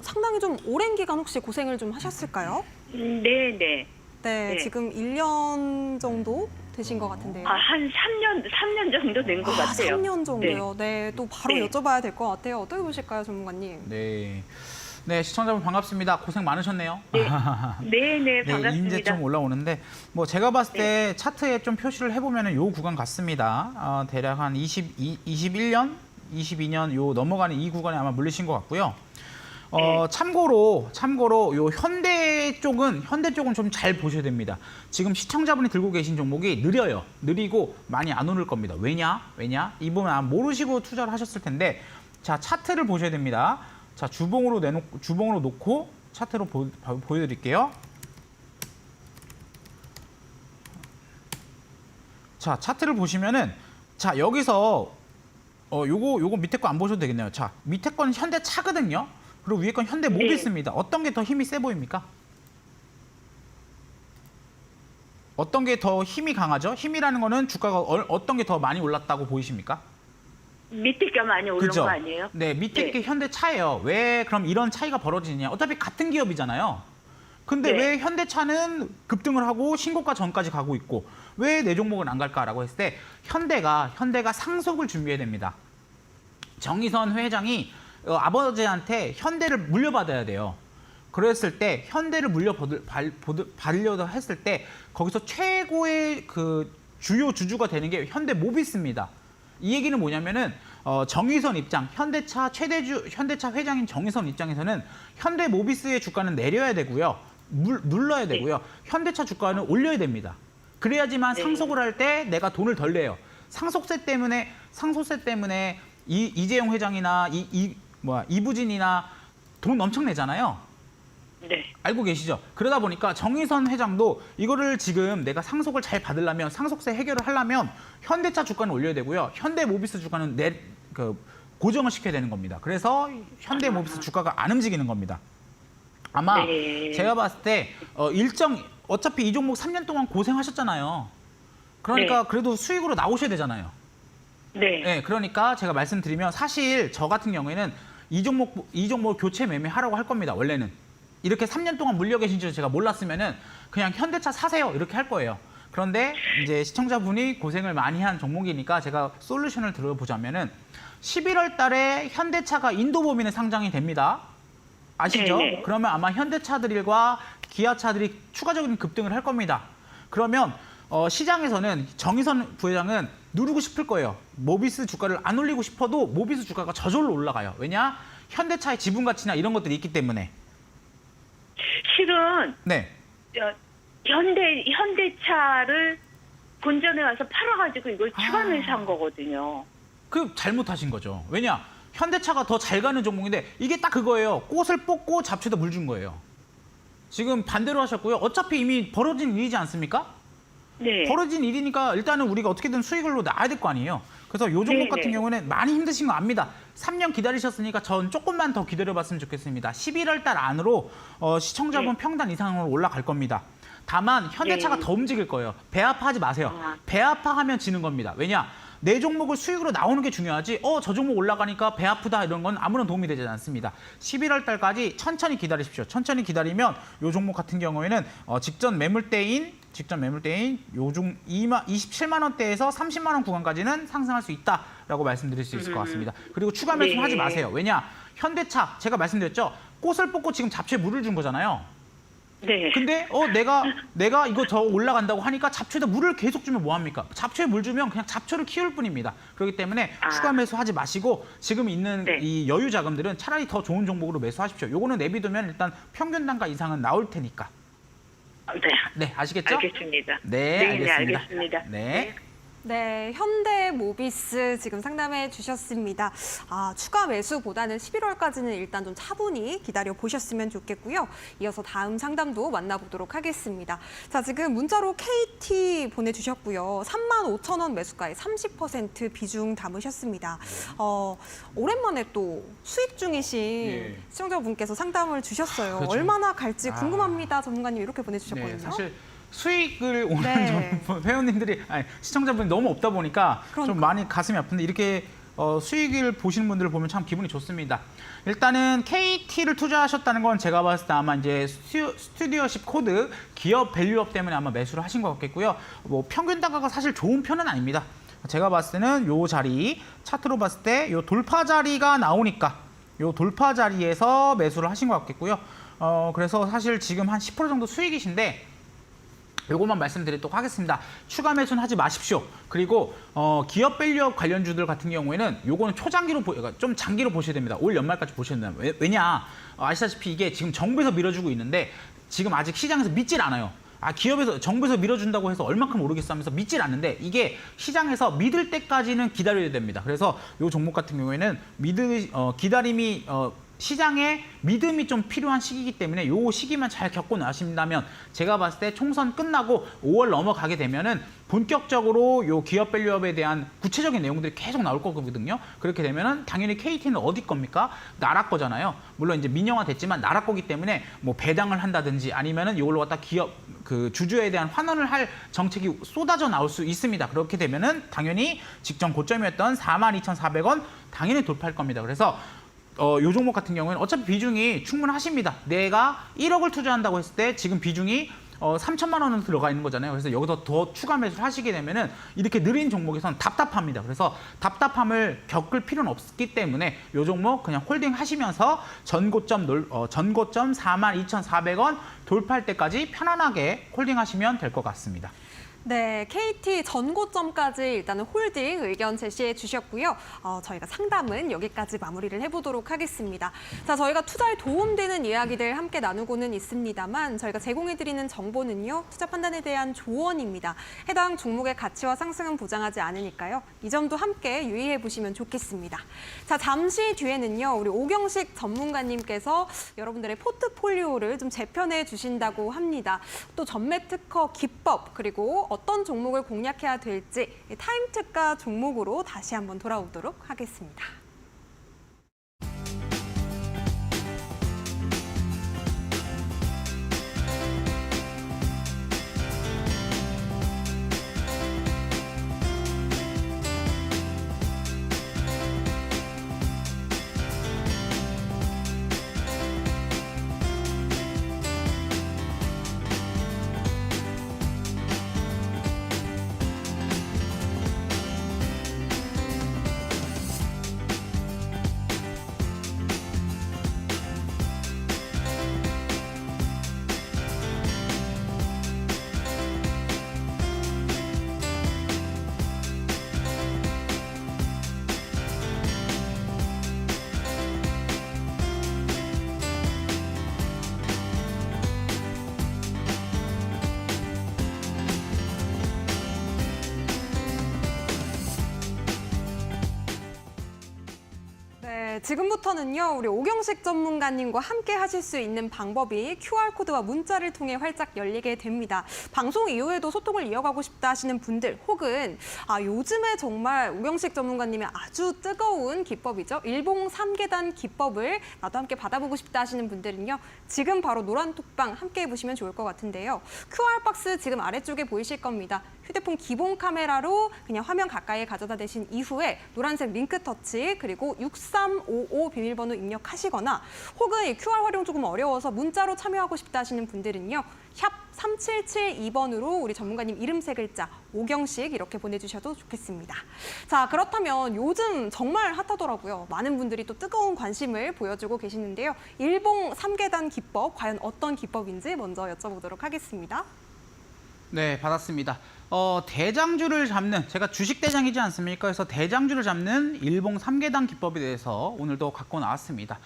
상당히 좀 오랜 기간 혹시 고생을 좀 하셨을까요? 네. 네, 지금 1년 정도 되신 것 같은데요. 한 3년 정도 된 것 같아요. 3년 정도요. 네, 또 바로 네. 여쭤봐야 될 것 같아요. 어떻게 보실까요, 전문가님? 네. 네, 시청자분 반갑습니다. 고생 많으셨네요. 네, 반갑습니다. 네, 이제 좀 올라오는데 뭐 제가 봤을 때 차트에 좀 표시를 해보면은 요 구간 같습니다. 대략 한 21년, 22년 요 넘어가는 이 구간에 아마 물리신 것 같고요. 참고로 요 현대 쪽은 좀 잘 보셔야 됩니다. 지금 시청자분이 들고 계신 종목이 느리고 많이 안 오를 겁니다. 왜냐? 이 부분 아마 모르시고 투자를 하셨을 텐데, 자 차트를 보셔야 됩니다. 자 주봉으로 놓고 차트로 보여드릴게요. 자 차트를 보시면은 자 여기서 요거 밑에 거 안 보셔도 되겠네요. 자 밑에 거는 현대차거든요. 그리고 위에 건 현대모비스입니다. 어떤 게 더 힘이 세 보입니까? 어떤 게 더 힘이 강하죠? 힘이라는 거는 주가가 어떤 게 더 많이 올랐다고 보이십니까? 밑에 게 많이 오른 그죠? 거 아니에요? 네, 밑에 게 현대차예요. 왜 그럼 이런 차이가 벌어지느냐? 어차피 같은 기업이잖아요. 근데 네. 왜 현대차는 급등을 하고 신고가 전까지 가고 있고 왜 내 종목은 안 갈까라고 했을 때 현대가 상속을 준비해야 됩니다. 정의선 회장이 아버지한테 현대를 물려받아야 돼요. 그랬을 때 현대를 물려받으려고 했을 때 거기서 최고의 그 주요 주주가 되는 게 현대모비스입니다. 이 얘기는 뭐냐면은 정의선 입장, 현대차 회장인 정의선 입장에서는 현대모비스의 주가는 내려야 되고요. 눌러야 되고요. 현대차 주가는 올려야 됩니다. 그래야지만 상속을 할 때 내가 돈을 덜 내요. 상속세 때문에 이재용 회장이나 이부진이나 돈 엄청 내잖아요. 네. 알고 계시죠? 그러다 보니까 정의선 회장도 이거를 지금 내가 상속을 잘 받으려면 상속세 해결을 하려면 현대차 주가는 올려야 되고요. 현대모비스 주가는 고정을 시켜야 되는 겁니다. 그래서 현대모비스 주가가 안 움직이는 겁니다. 아마 제가 봤을 때 어차피 이 종목 3년 동안 고생하셨잖아요. 그러니까 그래도 수익으로 나오셔야 되잖아요. 네, 그러니까 제가 말씀드리면 사실 저 같은 경우에는 이 종목 교체 매매하라고 할 겁니다. 원래는 이렇게 3년 동안 물려 계신 줄 제가 몰랐으면은 그냥 현대차 사세요 이렇게 할 거예요. 그런데 이제 시청자분이 고생을 많이 한 종목이니까 제가 솔루션을 들어보자면은 11월 달에 현대차가 인도범위는 상장이 됩니다. 아시죠? 네네. 그러면 아마 현대차들과 기아차들이 추가적인 급등을 할 겁니다. 그러면 시장에서는 정의선 부회장은 누르고 싶을 거예요. 모비스 주가를 안 올리고 싶어도 모비스 주가가 저절로 올라가요. 왜냐? 현대차의 지분 가치나 이런 것들이 있기 때문에. 실은 네. 현대차를 본전에 와서 팔아가지고 이걸 추가 매수한 거거든요. 그 잘못하신 거죠. 왜냐? 현대차가 더 잘 가는 종목인데 이게 딱 그거예요. 꽃을 뽑고 잡초에다 물 준 거예요. 지금 반대로 하셨고요. 어차피 이미 벌어진 일이지 않습니까? 네. 벌어진 일이니까 일단은 우리가 어떻게든 수익을 나야 될 거 아니에요. 그래서 요 종목 같은 경우는 많이 힘드신 거 압니다. 3년 기다리셨으니까 전 조금만 더 기다려봤으면 좋겠습니다. 11월 달 안으로 시청자분 평단 이상으로 올라갈 겁니다. 다만 현대차가 더 움직일 거예요. 배아파하지 마세요. 배아파하면 지는 겁니다. 왜냐? 내 종목을 수익으로 나오는 게 중요하지 저 종목 올라가니까 배 아프다 이런 건 아무런 도움이 되지 않습니다. 11월 달까지 천천히 기다리십시오. 천천히 기다리면 요 종목 같은 경우에는 직전 매물대인 요중 27만 원대에서 30만 원 구간까지는 상승할 수 있다라고 말씀드릴 수 있을 것 같습니다. 그리고 추가 매수는 하지 마세요. 왜냐? 현대차 제가 말씀드렸죠. 꽃을 뽑고 지금 잡초에 물을 준 거잖아요. 네. 근데 내가 이거 더 올라간다고 하니까 잡초에다 물을 계속 주면 뭐 합니까? 잡초에 물 주면 그냥 잡초를 키울 뿐입니다. 그렇기 때문에 추가 매수하지 마시고 지금 있는 네. 이 여유 자금들은 차라리 더 좋은 종목으로 매수하십시오. 요거는 내비두면 일단 평균 단가 이상은 나올 테니까. 네. 네, 아시겠죠? 알겠습니다. 네, 알겠습니다. 알겠습니다. 네. 네, 현대모비스 지금 상담해 주셨습니다. 추가 매수보다는 11월까지는 일단 좀 차분히 기다려 보셨으면 좋겠고요. 이어서 다음 상담도 만나보도록 하겠습니다. 자, 지금 문자로 KT 보내주셨고요. 35,000원 매수가에 30% 비중 담으셨습니다. 오랜만에 또 수익 중이신 예. 시청자분께서 상담을 주셨어요. 그렇죠. 얼마나 갈지 궁금합니다. 전문가님 이렇게 보내주셨거든요. 네, 사실 수익을 오는 네. 회원님들이 시청자분이 너무 없다 보니까 좀 그러니까. 많이 가슴이 아픈데 이렇게 수익을 보시는 분들을 보면 참 기분이 좋습니다. 일단은 KT를 투자하셨다는 건 제가 봤을 때 아마 이제 스튜디오십 코드 기업 밸류업 때문에 아마 매수를 하신 것 같겠고요. 뭐 평균 단가가 사실 좋은 편은 아닙니다. 제가 봤을 때는 요 자리 차트로 봤을 때 요 돌파 자리가 나오니까 요 돌파 자리에서 매수를 하신 것 같겠고요. 그래서 사실 지금 한 10% 정도 수익이신데 요것만 말씀드리도록 하겠습니다. 추가 매수는 하지 마십시오. 그리고 기업 밸류업 관련주들 같은 경우에는 요거는 초장기로 좀 장기로 보셔야 됩니다. 올 연말까지 보셔야 됩니다. 왜냐 아시다시피 이게 지금 정부에서 밀어주고 있는데 지금 아직 시장에서 믿질 않아요. 기업에서 정부에서 밀어준다고 해서 얼마큼 오르겠어 하면서 믿질 않는데 이게 시장에서 믿을 때까지는 기다려야 됩니다. 그래서 요 종목 같은 경우에는 기다림이 시장에 믿음이 좀 필요한 시기이기 때문에 요 시기만 잘 겪고 나신다면 제가 봤을 때 총선 끝나고 5월 넘어가게 되면은 본격적으로 요 기업 밸류업에 대한 구체적인 내용들이 계속 나올 거거든요. 그렇게 되면은 당연히 KT는 어디 겁니까? 나라 거잖아요. 물론 이제 민영화 됐지만 나라 거기 때문에 뭐 배당을 한다든지 아니면은 이걸로 갖다 기업 주주에 대한 환원을 할 정책이 쏟아져 나올 수 있습니다. 그렇게 되면은 당연히 직전 고점이었던 42,400원 당연히 돌파할 겁니다. 그래서 요 종목 같은 경우에는 어차피 비중이 충분하십니다. 내가 1억을 투자한다고 했을 때 지금 비중이 3천만 원은 들어가 있는 거잖아요. 그래서 여기서 더 추가 매수를 하시게 되면은 이렇게 느린 종목에서는 답답합니다. 그래서 답답함을 겪을 필요는 없기 때문에 요 종목 그냥 홀딩 하시면서 전고점 42,400원 돌파할 때까지 편안하게 홀딩 하시면 될 것 같습니다. 네, KT 전고점까지 일단은 홀딩 의견 제시해 주셨고요. 저희가 상담은 여기까지 마무리를 해보도록 하겠습니다. 자, 저희가 투자에 도움되는 이야기들 함께 나누고는 있습니다만 저희가 제공해드리는 정보는요. 투자 판단에 대한 조언입니다. 해당 종목의 가치와 상승은 보장하지 않으니까요. 이 점도 함께 유의해 보시면 좋겠습니다. 자, 잠시 뒤에는요. 우리 오경식 전문가님께서 여러분들의 포트폴리오를 좀 재편해 주신다고 합니다. 또 전매 특허 기법 그리고 어떤 종목을 공략해야 될지 타임 특가 종목으로 다시 한번 돌아오도록 하겠습니다. 네, 지금부터는요. 우리 오경식 전문가님과 함께 하실 수 있는 방법이 QR코드와 문자를 통해 활짝 열리게 됩니다. 방송 이후에도 소통을 이어가고 싶다 하시는 분들 혹은 요즘에 정말 오경식 전문가님의 아주 뜨거운 기법이죠. 일봉 3계단 기법을 나도 함께 받아보고 싶다 하시는 분들은요. 지금 바로 노란톡방 함께 해보시면 좋을 것 같은데요. QR박스 지금 아래쪽에 보이실 겁니다. 휴대폰 기본 카메라로 그냥 화면 가까이에 가져다 대신 이후에 노란색 링크 터치 그리고 6355 비밀번호 입력하시거나 혹은 이 QR 활용 조금 어려워서 문자로 참여하고 싶다 하시는 분들은요. 샵 3772번으로 우리 전문가님 이름 세 글자 오경식 이렇게 보내주셔도 좋겠습니다. 자, 그렇다면 요즘 정말 핫하더라고요. 많은 분들이 또 뜨거운 관심을 보여주고 계시는데요. 일봉 3계단 기법, 과연 어떤 기법인지 먼저 여쭤보도록 하겠습니다. 네, 받았습니다. 대장주를 잡는, 제가 주식 대장이지 않습니까? 그래서 대장주를 잡는 일봉 3계단 기법에 대해서 오늘도 갖고 나왔습니다.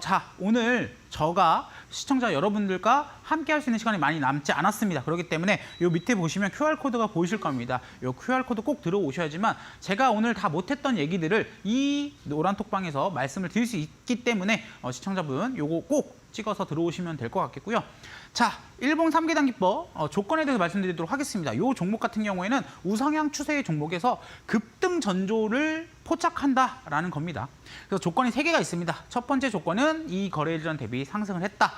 자, 오늘 저가 시청자 여러분들과 함께 할 수 있는 시간이 많이 남지 않았습니다. 그렇기 때문에 요 밑에 보시면 QR코드가 보이실 겁니다. 요 QR코드 꼭 들어오셔야지만 제가 오늘 다 못했던 얘기들을 이 노란 톡방에서 말씀을 드릴 수 있기 때문에 시청자분 요거 꼭 찍어서 들어오시면 될 것 같겠고요. 자, 일봉 3계단 기법 조건에 대해서 말씀드리도록 하겠습니다. 이 종목 같은 경우에는 우상향 추세의 종목에서 급등 전조를 포착한다라는 겁니다. 그래서 조건이 3개가 있습니다. 첫 번째 조건은 이 거래일 전 대비 상승을 했다.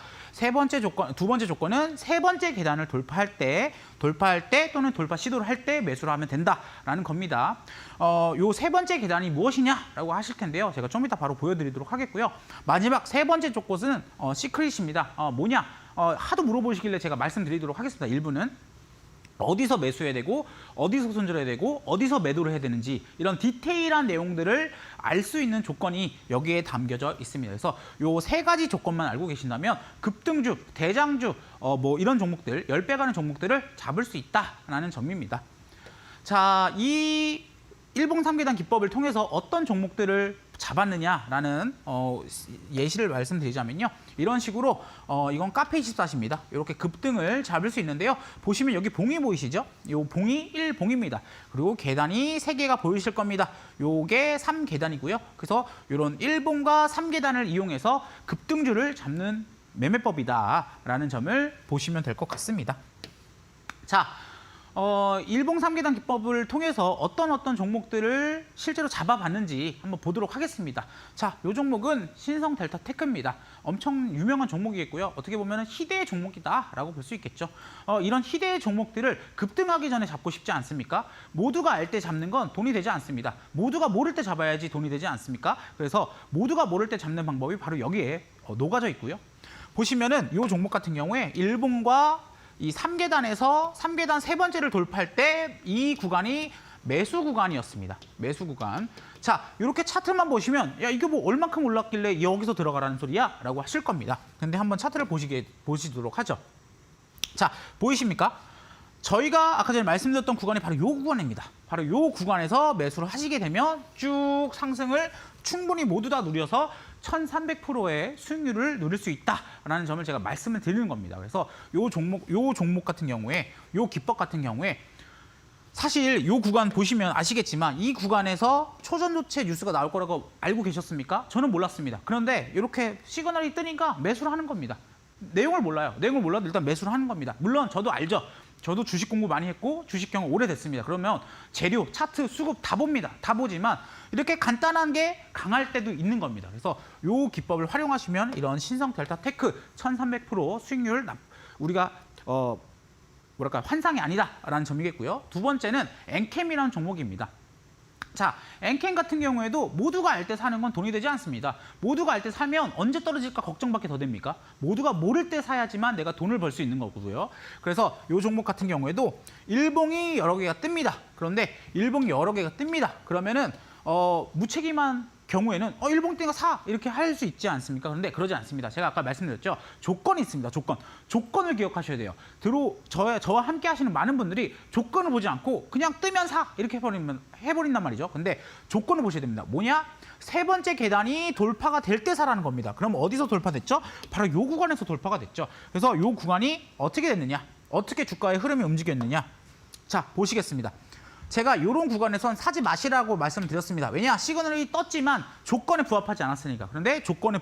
두 번째 조건은 세 번째 계단을 돌파할 때 또는 돌파 시도를 할 때 매수를 하면 된다라는 겁니다. 요 세 번째 계단이 무엇이냐라고 하실 텐데요. 제가 좀 이따 바로 보여드리도록 하겠고요. 마지막 세 번째 조건은 시크릿입니다. 뭐냐? 하도 물어보시길래 제가 말씀드리도록 하겠습니다. 일부는 어디서 매수해야 되고 어디서 손절해야 되고 어디서 매도를 해야 되는지 이런 디테일한 내용들을 알 수 있는 조건이 여기에 담겨져 있습니다. 그래서 요 3가지 조건만 알고 계신다면 급등주, 대장주 뭐 이런 종목들 10배 가는 종목들을 잡을 수 있다라는 점입니다. 자, 이 일봉 3계단 기법을 통해서 어떤 종목들을 잡았느냐라는 예시를 말씀드리자면요. 이런 식으로 이건 카페24입니다. 이렇게 급등을 잡을 수 있는데요. 보시면 여기 봉이 보이시죠? 이 봉이 1봉입니다. 그리고 계단이 3개가 보이실 겁니다. 요게 3계단이고요. 그래서 이런 1봉과 3계단을 이용해서 급등주를 잡는 매매법이다라는 점을 보시면 될 것 같습니다. 자, 일봉 3계단 기법을 통해서 어떤 종목들을 실제로 잡아봤는지 한번 보도록 하겠습니다. 자, 이 종목은 신성 델타 테크입니다. 엄청 유명한 종목이겠고요. 어떻게 보면 희대의 종목이다라고 볼 수 있겠죠. 이런 희대의 종목들을 급등하기 전에 잡고 싶지 않습니까? 모두가 알 때 잡는 건 돈이 되지 않습니다. 모두가 모를 때 잡아야지 돈이 되지 않습니까? 그래서 모두가 모를 때 잡는 방법이 바로 여기에 녹아져 있고요. 보시면은 이 종목 같은 경우에 일봉과 이 3계단에서 3계단 세 번째를 돌파할 때 이 구간이 매수 구간이었습니다. 매수 구간. 자, 이렇게 차트만 보시면 야, 이게 뭐 얼만큼 올랐길래 여기서 들어가라는 소리야? 라고 하실 겁니다. 근데 한번 차트를 보시도록 하죠. 자, 보이십니까? 저희가 아까 전에 말씀드렸던 구간이 바로 이 구간입니다. 바로 이 구간에서 매수를 하시게 되면 쭉 상승을 충분히 모두 다 누려서 1300%의 수익률을 누릴 수 있다라는 점을 제가 말씀을 드리는 겁니다. 그래서 요 종목 같은 경우에, 요 기법 같은 경우에 사실 요 구간 보시면 아시겠지만 이 구간에서 초전도체 뉴스가 나올 거라고 알고 계셨습니까? 저는 몰랐습니다. 그런데 이렇게 시그널이 뜨니까 매수를 하는 겁니다. 내용을 몰라요. 내용을 몰라도 일단 매수를 하는 겁니다. 물론 저도 알죠. 저도 주식 공부 많이 했고 주식 경험 오래됐습니다. 그러면 재료, 차트, 수급 다 봅니다. 다 보지만 이렇게 간단한 게 강할 때도 있는 겁니다. 그래서 이 기법을 활용하시면 이런 신성 델타 테크 1300% 수익률 우리가 환상이 아니다라는 점이겠고요. 두 번째는 엔캠이라는 종목입니다. 자, 엔캠 같은 경우에도 모두가 알 때 사는 건 돈이 되지 않습니다. 모두가 알 때 사면 언제 떨어질까 걱정밖에 더 됩니까? 모두가 모를 때 사야지만 내가 돈을 벌 수 있는 거고요. 그래서 이 종목 같은 경우에도 일봉이 여러 개가 뜹니다. 그런데 일봉이 여러 개가 뜹니다. 그러면은 무책임한 경우에는 일봉 땡가 사 이렇게 할 수 있지 않습니까? 그런데 그러지 않습니다. 제가 아까 말씀드렸죠. 조건이 있습니다. 조건을 기억하셔야 돼요. 저와 함께 하시는 많은 분들이 조건을 보지 않고 그냥 뜨면 사 이렇게 해버린단 말이죠. 근데 조건을 보셔야 됩니다. 뭐냐? 세 번째 계단이 돌파가 될 때 사라는 겁니다. 그럼 어디서 돌파됐죠? 바로 이 구간에서 돌파가 됐죠. 그래서 이 구간이 어떻게 됐느냐? 어떻게 주가의 흐름이 움직였느냐? 자, 보시겠습니다. 제가 이런 구간에선 사지 마시라고 말씀드렸습니다. 왜냐? 시그널이 떴지만 조건에 부합하지 않았으니까. 그런데 조건에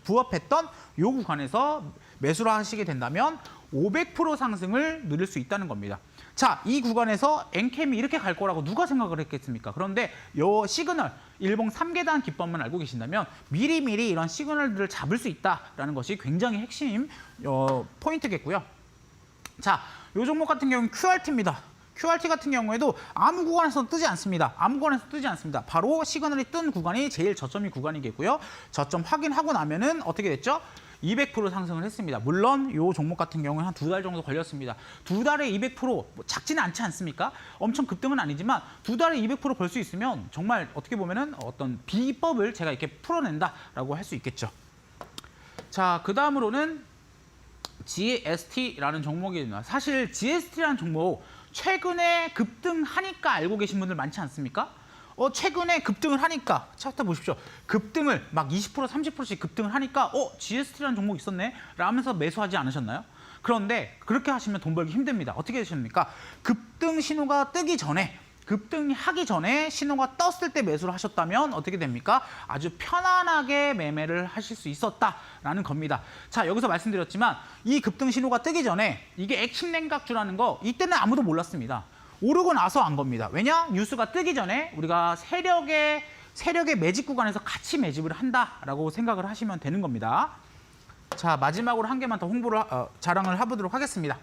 부합했던 이 구간에서 매수를 하시게 된다면 500% 상승을 누릴 수 있다는 겁니다. 자, 이 구간에서 엔캠이 이렇게 갈 거라고 누가 생각을 했겠습니까? 그런데 이 시그널, 일봉 3계단 기법만 알고 계신다면 미리미리 이런 시그널들을 잡을 수 있다는 것이 굉장히 핵심 포인트겠고요. 자, 이 종목 같은 경우는 QRT입니다. QRT 같은 경우에도 아무 구간에서 뜨지 않습니다. 아무 구간에서 뜨지 않습니다. 바로 시그널이 뜬 구간이 제일 저점이 구간이겠고요. 저점 확인하고 나면은 어떻게 됐죠? 200% 상승을 했습니다. 물론 이 종목 같은 경우는 한 2달 정도 걸렸습니다. 2달에 200% 뭐 작지는 않지 않습니까? 엄청 급등은 아니지만 2달에 200% 벌 수 있으면 정말 어떻게 보면은 어떤 비법을 제가 이렇게 풀어낸다라고 할 수 있겠죠. 자, 그 다음으로는 GST라는 종목입니다. 사실 GST라는 종목 최근에 급등하니까 알고 계신 분들 많지 않습니까? 최근에 급등을 하니까 차트 보십시오. 급등을 막 20%, 30%씩 급등을 하니까 GST라는 종목 있었네? 라면서 매수하지 않으셨나요? 그런데 그렇게 하시면 돈 벌기 힘듭니다. 어떻게 되십니까? 급등 신호가 뜨기 전에 급등하기 전에 신호가 떴을 때 매수를 하셨다면 어떻게 됩니까? 아주 편안하게 매매를 하실 수 있었다라는 겁니다. 자, 여기서 말씀드렸지만 이 급등 신호가 뜨기 전에 이게 액침 냉각주라는 거 이때는 아무도 몰랐습니다. 오르고 나서 안 겁니다. 왜냐? 뉴스가 뜨기 전에 우리가 세력의 매집 구간에서 같이 매집을 한다라고 생각을 하시면 되는 겁니다. 자, 마지막으로 한 개만 더 홍보를 자랑을 해보도록 하겠습니다.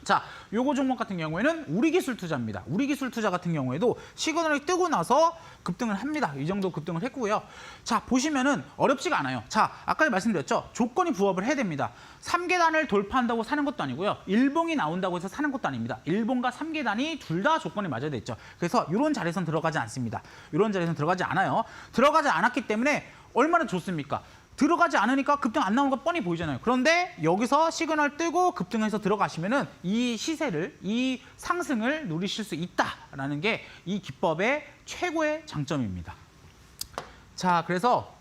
자, 요거 종목 같은 경우에는 우리기술 투자입니다. 우리기술 투자 같은 경우에도 시그널이 뜨고 나서 급등을 합니다. 이 정도 급등을 했고요. 자, 보시면은 어렵지가 않아요. 자, 아까 말씀드렸죠. 조건이 부합을 해야 됩니다. 3계단을 돌파한다고 사는 것도 아니고요. 일봉이 나온다고 해서 사는 것도 아닙니다. 일봉과 3계단이 둘 다 조건이 맞아야 되죠. 그래서 이런 자리에선 들어가지 않습니다. 이런 자리에선 들어가지 않아요. 들어가지 않았기 때문에 얼마나 좋습니까? 들어가지 않으니까 급등 안 나오는 거 뻔히 보이잖아요. 그런데 여기서 시그널 뜨고 급등해서 들어가시면은 이 시세를, 이 상승을 누리실 수 있다라는 게 이 기법의 최고의 장점입니다. 자, 그래서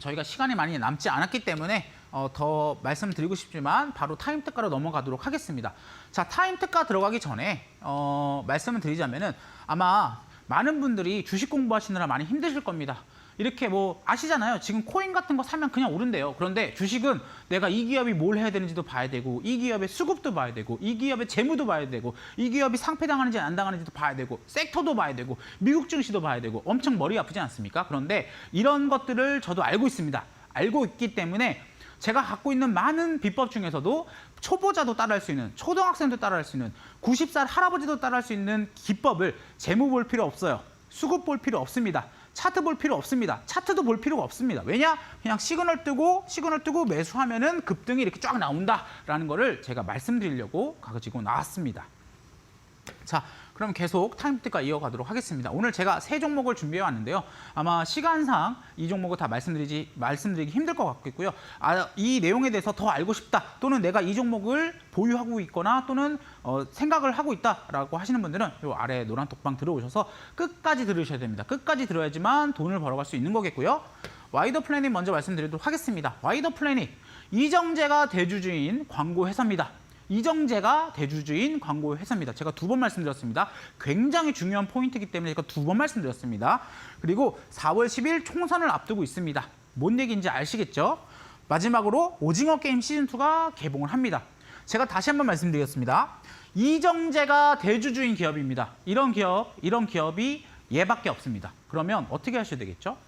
저희가 시간이 많이 남지 않았기 때문에 더 말씀드리고 싶지만 바로 타임 특가로 넘어가도록 하겠습니다. 자, 타임 특가 들어가기 전에 말씀을 드리자면은 아마 많은 분들이 주식 공부하시느라 많이 힘드실 겁니다. 이렇게 뭐 아시잖아요. 지금 코인 같은 거 사면 그냥 오른대요. 그런데 주식은 내가 이 기업이 뭘 해야 되는지도 봐야 되고, 이 기업의 수급도 봐야 되고, 이 기업의 재무도 봐야 되고, 이 기업이 상폐당하는지 안 당하는지도 봐야 되고, 섹터도 봐야 되고, 미국 증시도 봐야 되고, 엄청 머리 아프지 않습니까? 그런데 이런 것들을 저도 알고 있습니다. 알고 있기 때문에 제가 갖고 있는 많은 비법 중에서도 초보자도 따라할 수 있는, 초등학생도 따라할 수 있는, 90살 할아버지도 따라할 수 있는 기법을 재무 볼 필요 없어요. 수급 볼 필요 없습니다. 차트 볼 필요 없습니다. 차트도 볼 필요가 없습니다. 왜냐? 그냥 시그널 뜨고 매수하면은 급등이 이렇게 쫙 나온다라는 거를 제가 말씀드리려고 가지고 나왔습니다. 자, 그럼 계속 타임 특가 이어가도록 하겠습니다. 오늘 제가 3종목을 준비해 왔는데요. 아마 시간상 이 종목을 다 말씀드리기 힘들 것 같겠고요. 이 내용에 대해서 더 알고 싶다, 또는 내가 이 종목을 보유하고 있거나 또는 생각을 하고 있다라고 하시는 분들은 이 아래 노란 톡방 들어오셔서 끝까지 들으셔야 됩니다. 끝까지 들어야지만 돈을 벌어갈 수 있는 거겠고요. 와이더 플래닛 먼저 말씀드리도록 하겠습니다. 와이더 플래닛, 이정재가 대주주인 광고 회사입니다. 이정재가 대주주인 광고 회사입니다. 제가 2번 말씀드렸습니다. 굉장히 중요한 포인트이기 때문에 제가 2번 말씀드렸습니다. 그리고 4월 10일 총선을 앞두고 있습니다. 뭔 얘기인지 아시겠죠? 마지막으로 오징어 게임 시즌2가 개봉을 합니다. 제가 다시 한번 말씀드리겠습니다. 이정재가 대주주인 기업입니다. 이런 기업이 얘밖에 없습니다. 그러면 어떻게 하셔야 되겠죠?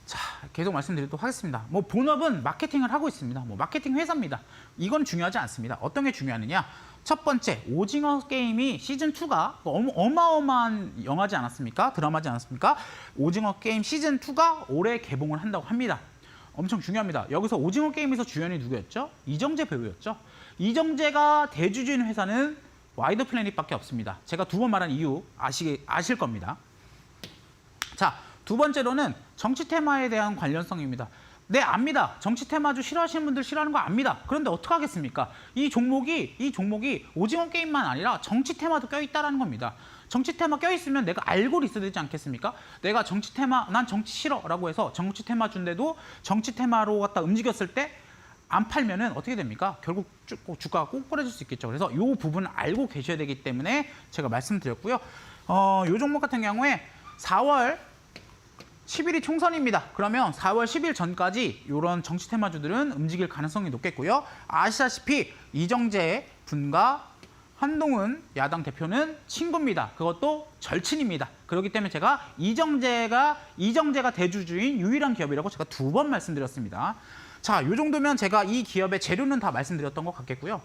자, 계속 말씀드리도록 하겠습니다. 뭐 본업은 마케팅을 하고 있습니다. 뭐 마케팅 회사입니다. 이건 중요하지 않습니다. 어떤 게 중요하느냐? 첫 번째, 오징어 게임이 시즌2가 어마어마한 영화지 않았습니까? 드라마지 않았습니까? 오징어 게임 시즌2가 올해 개봉을 한다고 합니다. 엄청 중요합니다. 여기서 오징어 게임에서 주연이 누구였죠? 이정재 배우였죠. 이정재가 대주주인 회사는 와이더 플래닛밖에 없습니다. 제가 2번 말한 이유 아실 겁니다. 자, 2번째로는 정치 테마에 대한 관련성입니다. 네, 압니다. 정치 테마주 싫어하시는 분들 싫어하는 거 압니다. 그런데 어떻게 하겠습니까? 이 종목이 오징어 게임만 아니라 정치 테마도 껴있다라는 겁니다. 정치 테마 껴있으면 내가 알고 있어야 되지 않겠습니까? 내가 정치 테마, 난 정치 싫어라고 해서 정치 테마주인데도 정치 테마로 갖다 움직였을 때 안 팔면은 어떻게 됩니까? 결국 주가가 꼬꾸라질 수 있겠죠. 그래서 이 부분을 알고 계셔야 되기 때문에 제가 말씀드렸고요. 이 종목 같은 경우에 4월 10일이 총선입니다. 그러면 4월 10일 전까지 이런 정치 테마주들은 움직일 가능성이 높겠고요. 아시다시피 이정재 분과 한동훈 야당 대표는 친구입니다. 그것도 절친입니다. 그렇기 때문에 제가 이정재가 대주주인 유일한 기업이라고 제가 2번 말씀드렸습니다. 자, 이 정도면 제가 이 기업의 재료는 다 말씀드렸던 것 같겠고요.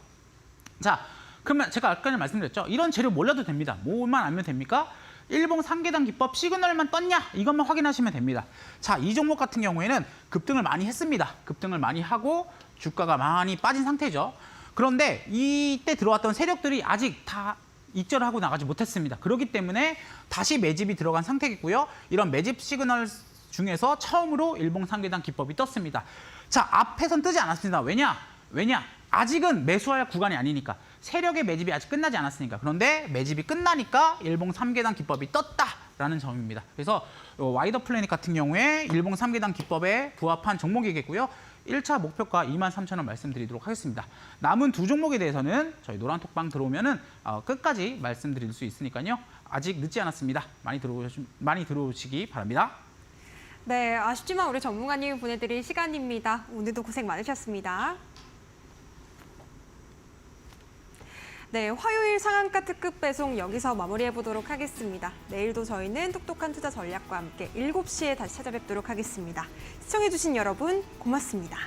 자, 그러면 제가 아까 말씀드렸죠. 이런 재료 몰라도 됩니다. 뭐만 알면 됩니까? 일봉 3계단 기법 시그널만 떴냐? 이것만 확인하시면 됩니다. 자, 이 종목 같은 경우에는 급등을 많이 했습니다. 급등을 많이 하고 주가가 많이 빠진 상태죠. 그런데 이때 들어왔던 세력들이 아직 다 익절하고 나가지 못했습니다. 그렇기 때문에 다시 매집이 들어간 상태겠고요. 이런 매집 시그널 중에서 처음으로 일봉 3계단 기법이 떴습니다. 자, 앞에선 뜨지 않았습니다. 왜냐? 아직은 매수할 구간이 아니니까. 세력의 매집이 아직 끝나지 않았으니까. 그런데 매집이 끝나니까 일봉 3계단 기법이 떴다라는 점입니다. 그래서 와이더 플래닛 같은 경우에 일봉 3계단 기법에 부합한 종목이겠고요. 1차 목표가 23,000원 말씀드리도록 하겠습니다. 남은 두 종목에 대해서는 저희 노란톡방 들어오면은 끝까지 말씀드릴 수 있으니까요. 아직 늦지 않았습니다. 많이 들어오시기 바랍니다. 네, 아쉽지만 우리 전문가님 보내드릴 시간입니다. 오늘도 고생 많으셨습니다. 네, 화요일 상한가 특급 배송 여기서 마무리해보도록 하겠습니다. 내일도 저희는 똑똑한 투자 전략과 함께 7시에 다시 찾아뵙도록 하겠습니다. 시청해주신 여러분 고맙습니다.